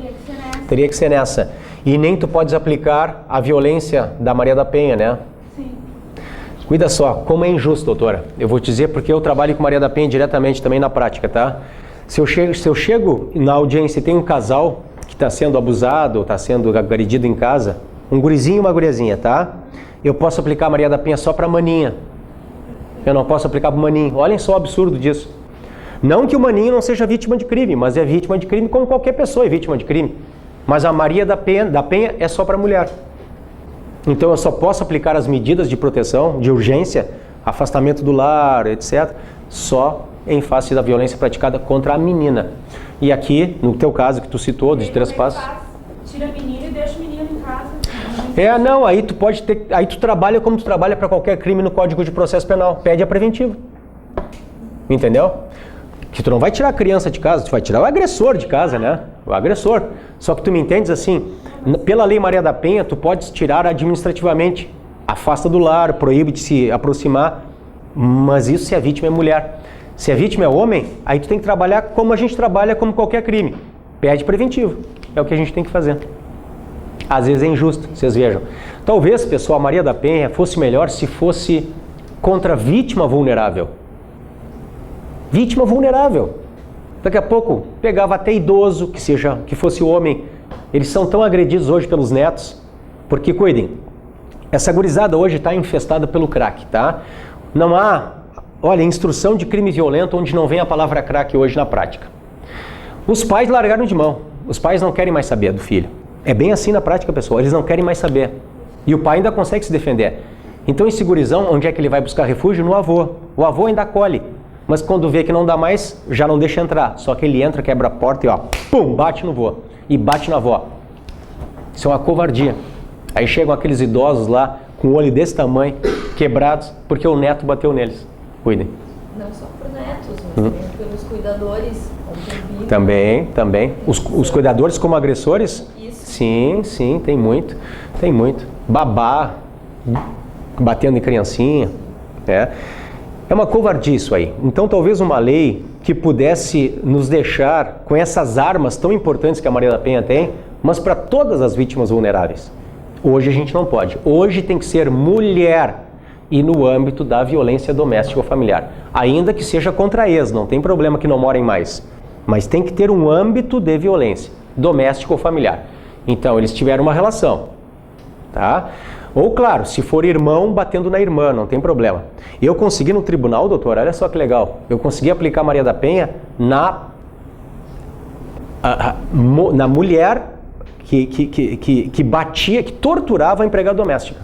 Teria que ser nessa. E nem tu podes aplicar a violência da Maria da Penha, né? Sim. Cuida só, como é injusto, doutora. Eu vou te dizer porque eu trabalho com Maria da Penha diretamente também na prática, tá? Se eu chego na audiência e tem um casal que está sendo abusado, está sendo agredido em casa, um gurizinho e uma guriazinha, tá? Eu posso aplicar a Maria da Penha só para maninha. Eu não posso aplicar para o maninho. Olhem só o absurdo disso. Não que o maninho não seja vítima de crime, mas é vítima de crime como qualquer pessoa é vítima de crime. Mas a Maria da Penha é só para mulher. Então eu só posso aplicar as medidas de proteção, de urgência, afastamento do lar, etc., só em face da violência praticada contra a menina. E aqui, no teu caso que tu citou, de 3 passos... Tira a menina e deixa o menino em casa. Aí tu pode ter... Aí tu trabalha como tu trabalha para qualquer crime no Código de Processo Penal. Pede a preventiva. Entendeu? Que tu não vai tirar a criança de casa, tu vai tirar o agressor de casa, né? O agressor. Só que tu me entendes assim, pela Lei Maria da Penha, tu podes tirar administrativamente. Afasta do lar, proíbe de se aproximar. Mas isso se a vítima é mulher. Se a vítima é homem, aí tu tem que trabalhar como a gente trabalha como qualquer crime. Pede preventivo. É o que a gente tem que fazer. Às vezes é injusto, vocês vejam. Talvez, pessoal, a Maria da Penha fosse melhor se fosse contra vítima vulnerável. Vítima vulnerável. Daqui a pouco pegava até idoso, que fosse homem. Eles são tão agredidos hoje pelos netos, porque cuidem, essa gurizada hoje está infestada pelo crack, tá? Não há, olha, instrução de crime violento onde não vem a palavra crack hoje na prática. Os pais largaram de mão. Os pais não querem mais saber do filho. É bem assim na prática, pessoal. Eles não querem mais saber. E o pai ainda consegue se defender. Então esse gurizão, onde é que ele vai buscar refúgio? No avô. O avô ainda acolhe. Mas quando vê que não dá mais, já não deixa entrar. Só que ele entra, quebra a porta e ó, pum, bate no vô. E bate na avó. Isso é uma covardia. Aí chegam aqueles idosos lá, com o olho desse tamanho, quebrados, porque o neto bateu neles. Cuidem. Não só por netos, mas também pelos cuidadores. Também. Os cuidadores como agressores? Isso. Sim, tem muito. Babá, batendo em criancinha. É uma covardia isso aí. Então talvez uma lei que pudesse nos deixar com essas armas tão importantes que a Maria da Penha tem, mas para todas as vítimas vulneráveis. Hoje a gente não pode. Hoje tem que ser mulher e no âmbito da violência doméstica ou familiar. Ainda que seja contra ex, não tem problema que não morem mais. Mas tem que ter um âmbito de violência doméstica ou familiar. Então eles tiveram uma relação, tá? Ou, claro, se for irmão, batendo na irmã, não tem problema. Eu consegui no tribunal, doutor, olha só que legal, eu consegui aplicar Maria da Penha na mulher que batia, que torturava a empregada doméstica.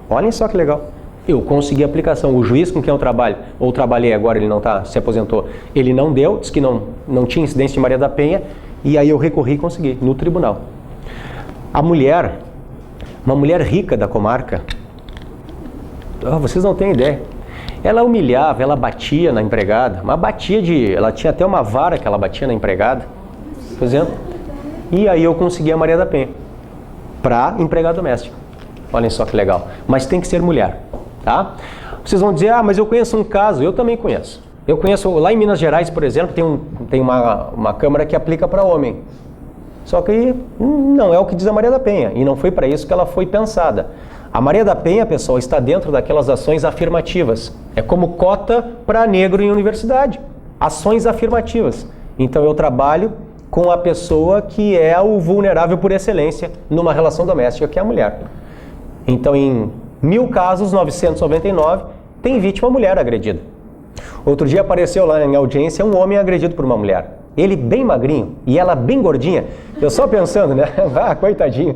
Olhem só que legal. Eu consegui a aplicação. O juiz com quem eu trabalho, ou trabalhei agora, ele não se aposentou, ele não deu, disse que não tinha incidência de Maria da Penha, e aí eu recorri e consegui, no tribunal. A mulher... Uma mulher rica da comarca, vocês não têm ideia, ela humilhava, ela batia na empregada, mas ela tinha até uma vara que ela batia na empregada, por exemplo, e aí eu consegui a Maria da Penha, para empregada doméstica. Olhem só que legal, mas tem que ser mulher, tá? Vocês vão dizer, mas eu conheço um caso, eu também conheço. Eu conheço, lá em Minas Gerais, por exemplo, tem uma Câmara que aplica para homem. Só que não é o que diz a Maria da Penha, e não foi para isso que ela foi pensada. A Maria da Penha, pessoal, está dentro daquelas ações afirmativas. É como cota para negro em universidade. Ações afirmativas. Então eu trabalho com a pessoa que é o vulnerável por excelência numa relação doméstica, que é a mulher. Então, em 1000 casos, 999, tem vítima mulher agredida. Outro dia apareceu lá em audiência um homem agredido por uma mulher. Ele bem magrinho e ela bem gordinha. Eu só pensando, né? Ah, coitadinho.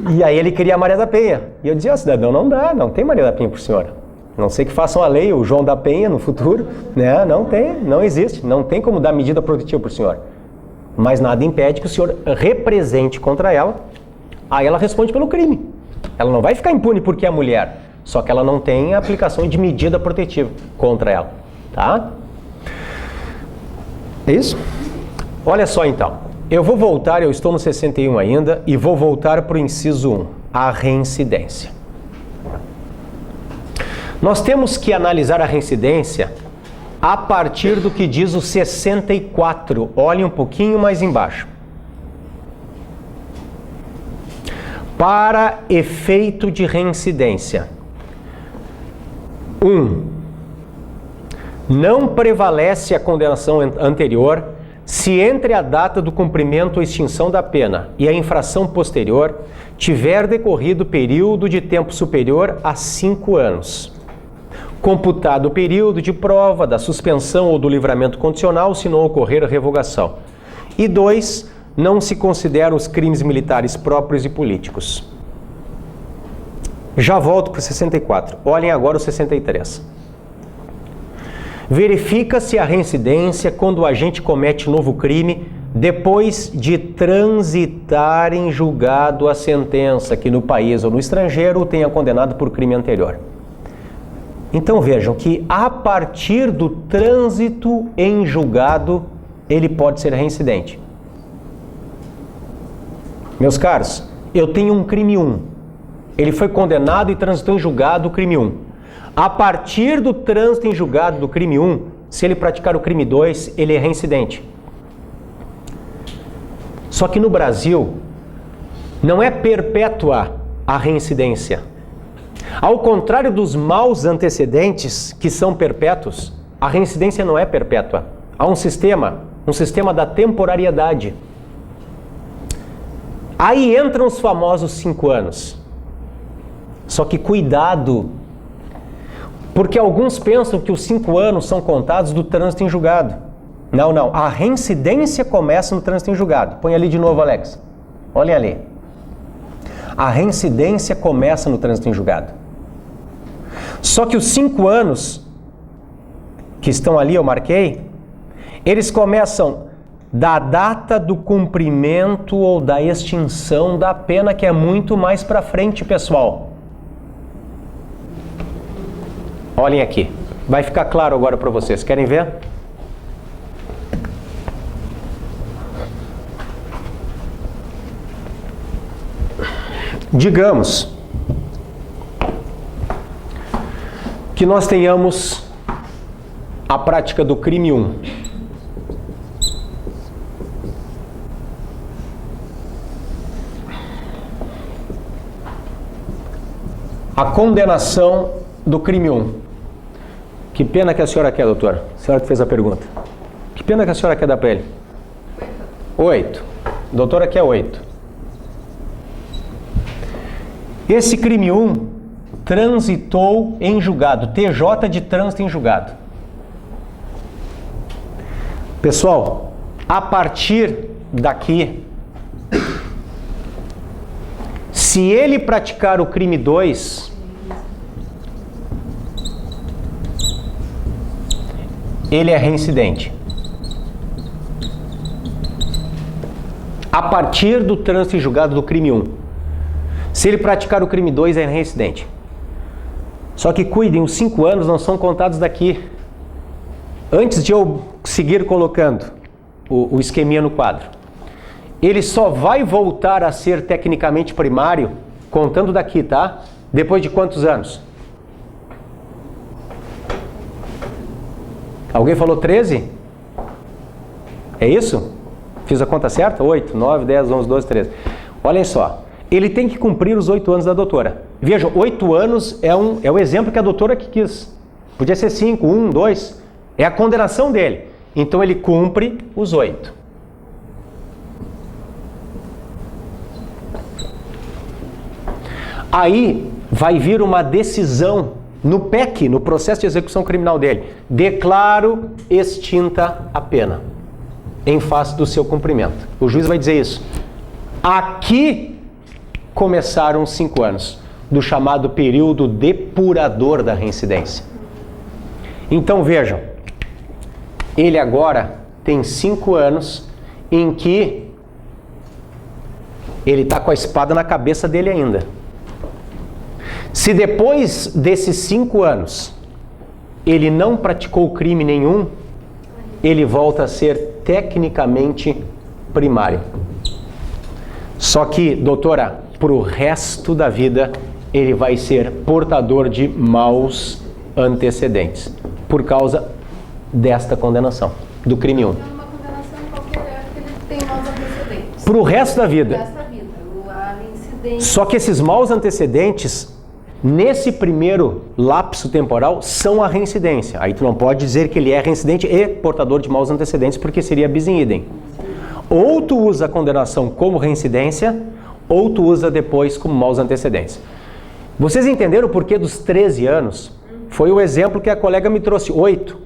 E aí ele queria a Maria da Penha. E eu dizia, cidadão, não dá, não tem Maria da Penha por senhora. A não sei que façam a lei, o João da Penha no futuro, né? Não tem, não existe. Não tem como dar medida protetiva por senhor. Mas nada impede que o senhor represente contra ela. Aí ela responde pelo crime. Ela não vai ficar impune porque é mulher. Só que ela não tem a aplicação de medida protetiva contra ela. Tá? É isso? Olha só então. Eu vou voltar, eu estou no 61 ainda, e vou voltar para o inciso 1, a reincidência. Nós temos que analisar a reincidência a partir do que diz o 64. Olhem um pouquinho mais embaixo. Para efeito de reincidência. 1. Não prevalece a condenação anterior se entre a data do cumprimento ou extinção da pena e a infração posterior tiver decorrido período de tempo superior a 5 anos. Computado o período de prova da suspensão ou do livramento condicional se não ocorrer a revogação. E 2. Não se consideram os crimes militares próprios e políticos. Já volto para o 64. Olhem agora o 63. Verifica-se a reincidência quando o agente comete novo crime depois de transitar em julgado a sentença que no país ou no estrangeiro o tenha condenado por crime anterior. Então vejam que a partir do trânsito em julgado ele pode ser reincidente. Meus caros, eu tenho um crime 1. Ele foi condenado e transitou em julgado o crime 1. A partir do trânsito em julgado do crime 1, se ele praticar o crime 2, ele é reincidente. Só que no Brasil, não é perpétua a reincidência. Ao contrário dos maus antecedentes, que são perpétuos, a reincidência não é perpétua. Há um sistema da temporariedade. Aí entram os famosos 5 anos. Só que cuidado, porque alguns pensam que os 5 anos são contados do trânsito em julgado. Não, não. A reincidência começa no trânsito em julgado. Põe ali de novo, Alex. Olhem ali. A reincidência começa no trânsito em julgado. Só que os 5 anos que estão ali, eu marquei, eles começam da data do cumprimento ou da extinção da pena, que é muito mais para frente, pessoal. Olhem aqui. Vai ficar claro agora para vocês. Querem ver? Digamos que nós tenhamos a prática do crime 1. A condenação do crime 1. Que pena que a senhora quer, doutora? A senhora que fez a pergunta. Que pena que a senhora quer dar para ele? 8. Doutora quer 8. Esse crime 1 transitou em julgado. TJ de trânsito em julgado. Pessoal, a partir daqui, se ele praticar o crime 2, ele é reincidente. A partir do trânsito em julgado do crime 1. Se ele praticar o crime 2, é reincidente. Só que cuidem, os 5 anos não são contados daqui. Antes de eu seguir colocando o esqueminha no quadro, ele só vai voltar a ser tecnicamente primário, contando daqui, tá? Depois de quantos anos? Alguém falou 13? É isso? Fiz a conta certa? 8, 9, 10, 11, 12, 13. Olhem só. Ele tem que cumprir os 8 anos da doutora. Vejam, 8 anos é o exemplo que a doutora que quis. Podia ser 5, 1, 2. É a condenação dele. Então ele cumpre os 8. Aí vai vir uma decisão no PEC, no processo de execução criminal dele. Declaro extinta a pena em face do seu cumprimento. O juiz vai dizer isso. Aqui começaram os 5 anos do chamado período depurador da reincidência. Então vejam, ele agora tem 5 anos em que ele está com a espada na cabeça dele ainda. Se depois desses 5 anos ele não praticou crime nenhum, ele volta a ser tecnicamente primário. Só que, doutora, para o resto da vida, ele vai ser portador de maus antecedentes, por causa desta condenação, do crime 1. É uma condenação em qualquer época, ele tem maus antecedentes. Para o resto da vida. Para o resto da vida. A reincidência. Só que esses maus antecedentes, nesse primeiro lapso temporal, são a reincidência. Aí tu não pode dizer que ele é reincidente e portador de maus antecedentes, porque seria bis in idem. Ou tu usa a condenação como reincidência, ou tu usa depois como maus antecedentes. Vocês entenderam o porquê dos 13 anos? Foi o exemplo que a colega me trouxe, 8.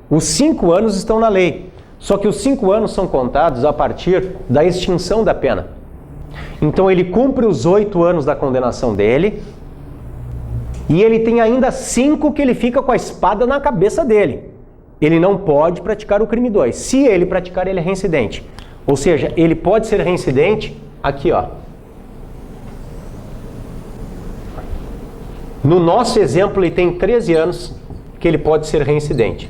Os 5 anos estão na lei, só que os 5 anos são contados a partir da extinção da pena. Então ele cumpre os 8 anos da condenação dele, e ele tem ainda 5 que ele fica com a espada na cabeça dele. Ele não pode praticar o crime 2. Se ele praticar, ele é reincidente. Ou seja, ele pode ser reincidente aqui, ó. No nosso exemplo, ele tem 13 anos que ele pode ser reincidente.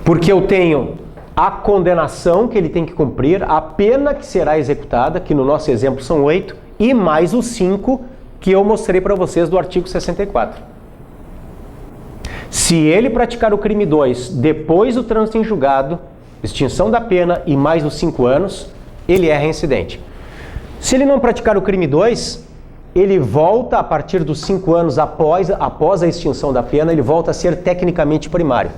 Porque eu tenho a condenação que ele tem que cumprir, a pena que será executada, que no nosso exemplo são 8, e mais os 5 que eu mostrei para vocês do artigo 64. Se ele praticar o crime 2 depois do trânsito em julgado, extinção da pena e mais os 5 anos, ele é reincidente. Se ele não praticar o crime 2, ele volta a partir dos 5 anos após a extinção da pena, ele volta a ser tecnicamente primário.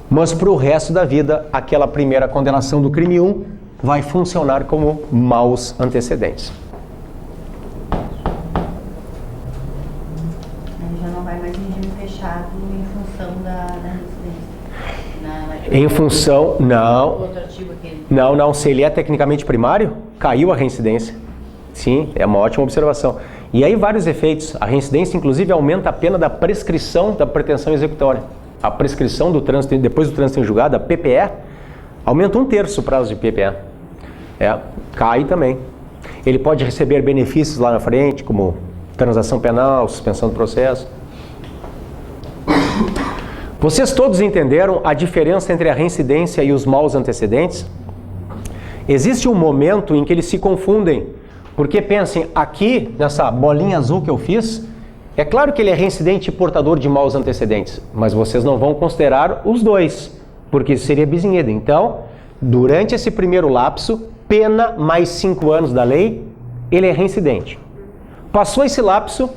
Mas para o resto da vida, aquela primeira condenação do crime 1 vai funcionar como maus antecedentes. Ele já não vai mais em regime fechado em função da residência. Em função, não. Outro artigo aquele. Não, se ele é tecnicamente primário, caiu a reincidência. Sim, é uma ótima observação. E aí vários efeitos. A reincidência, inclusive, aumenta a pena da prescrição da pretensão executória. A prescrição do trânsito, depois do trânsito em julgado, a PPE, aumenta 1/3 o prazo de PPE. Cai também. Ele pode receber benefícios lá na frente, como transação penal, suspensão do processo. Vocês todos entenderam a diferença entre a reincidência e os maus antecedentes? Existe um momento em que eles se confundem, porque pensem, aqui, nessa bolinha azul que eu fiz, é claro que ele é reincidente e portador de maus antecedentes, mas vocês não vão considerar os dois, porque isso seria bis in idem. Então, durante esse primeiro lapso, pena mais 5 anos da lei, ele é reincidente. Passou esse lapso,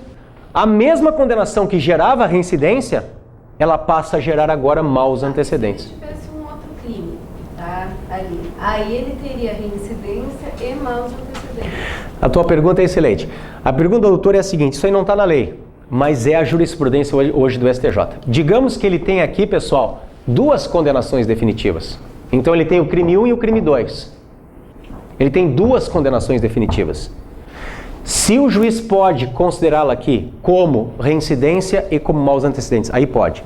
a mesma condenação que gerava a reincidência, ela passa a gerar agora maus antecedentes. Se tivesse um outro crime, tá? Ali. Aí ele teria reincidência e maus antecedentes. A tua pergunta é excelente. A pergunta do doutor é a seguinte, isso aí não está na lei, mas é a jurisprudência hoje do STJ. Digamos que ele tem aqui, pessoal, 2 condenações definitivas. Então ele tem o crime 1 e o crime 2. Ele tem 2 condenações definitivas. Se o juiz pode considerá-la aqui como reincidência e como maus antecedentes, aí pode.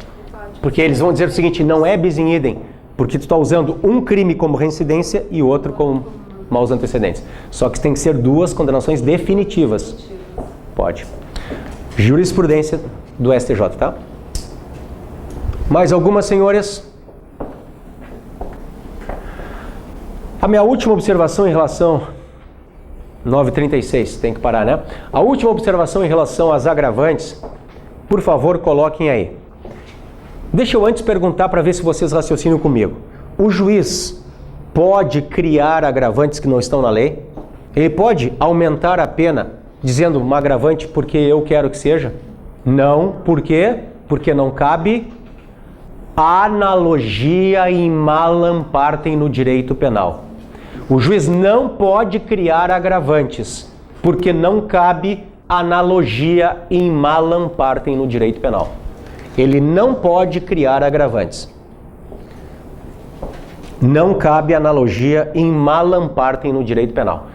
Porque eles vão dizer o seguinte, não é bis in idem, porque tu está usando um crime como reincidência e outro como maus antecedentes. Só que tem que ser 2 condenações definitivas. Pode. Jurisprudência do STJ, tá? Mais algumas, senhores? A minha última observação em relação... 9h36, tem que parar, né? A última observação em relação às agravantes, por favor, coloquem aí. Deixa eu antes perguntar para ver se vocês raciocinam comigo. O juiz pode criar agravantes que não estão na lei? Ele pode aumentar a pena dizendo uma agravante porque eu quero que seja? Não. Por quê? Porque não cabe analogia e malam partem no direito penal. O juiz não pode criar agravantes, porque não cabe analogia in malam partem no direito penal. Ele não pode criar agravantes. Não cabe analogia in malam partem no direito penal.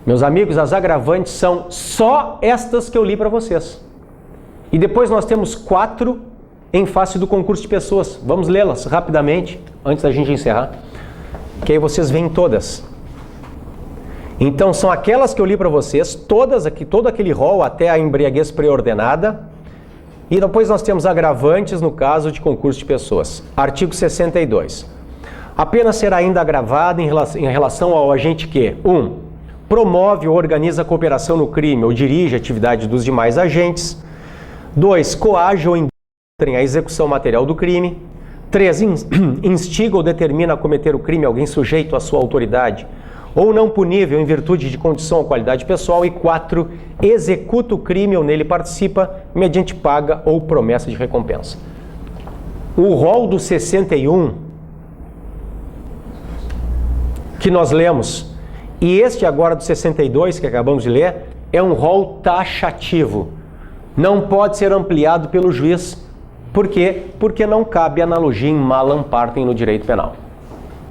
Meus amigos, as agravantes são só estas que eu li para vocês. E depois nós temos 4 em face do concurso de pessoas. Vamos lê-las rapidamente, antes da gente encerrar. Que aí vocês veem todas. Então, são aquelas que eu li para vocês, todas aqui, todo aquele rol até a embriaguez preordenada. E depois nós temos agravantes no caso de concurso de pessoas. Artigo 62. A pena será ainda agravada em relação ao agente que 1. Promove ou organiza a cooperação no crime ou dirige a atividade dos demais agentes. 2. Coage ou induzem a execução material do crime. 3. Instiga ou determina a cometer o crime alguém sujeito à sua autoridade ou não punível em virtude de condição ou qualidade pessoal. E 4. Executa o crime ou nele participa mediante paga ou promessa de recompensa. O rol do 61 que nós lemos e este agora do 62 que acabamos de ler é um rol taxativo. Não pode ser ampliado pelo juiz. Por quê? Porque não cabe analogia in malam partem no direito penal.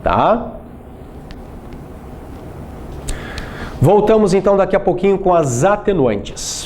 Tá? Voltamos então daqui a pouquinho com as atenuantes.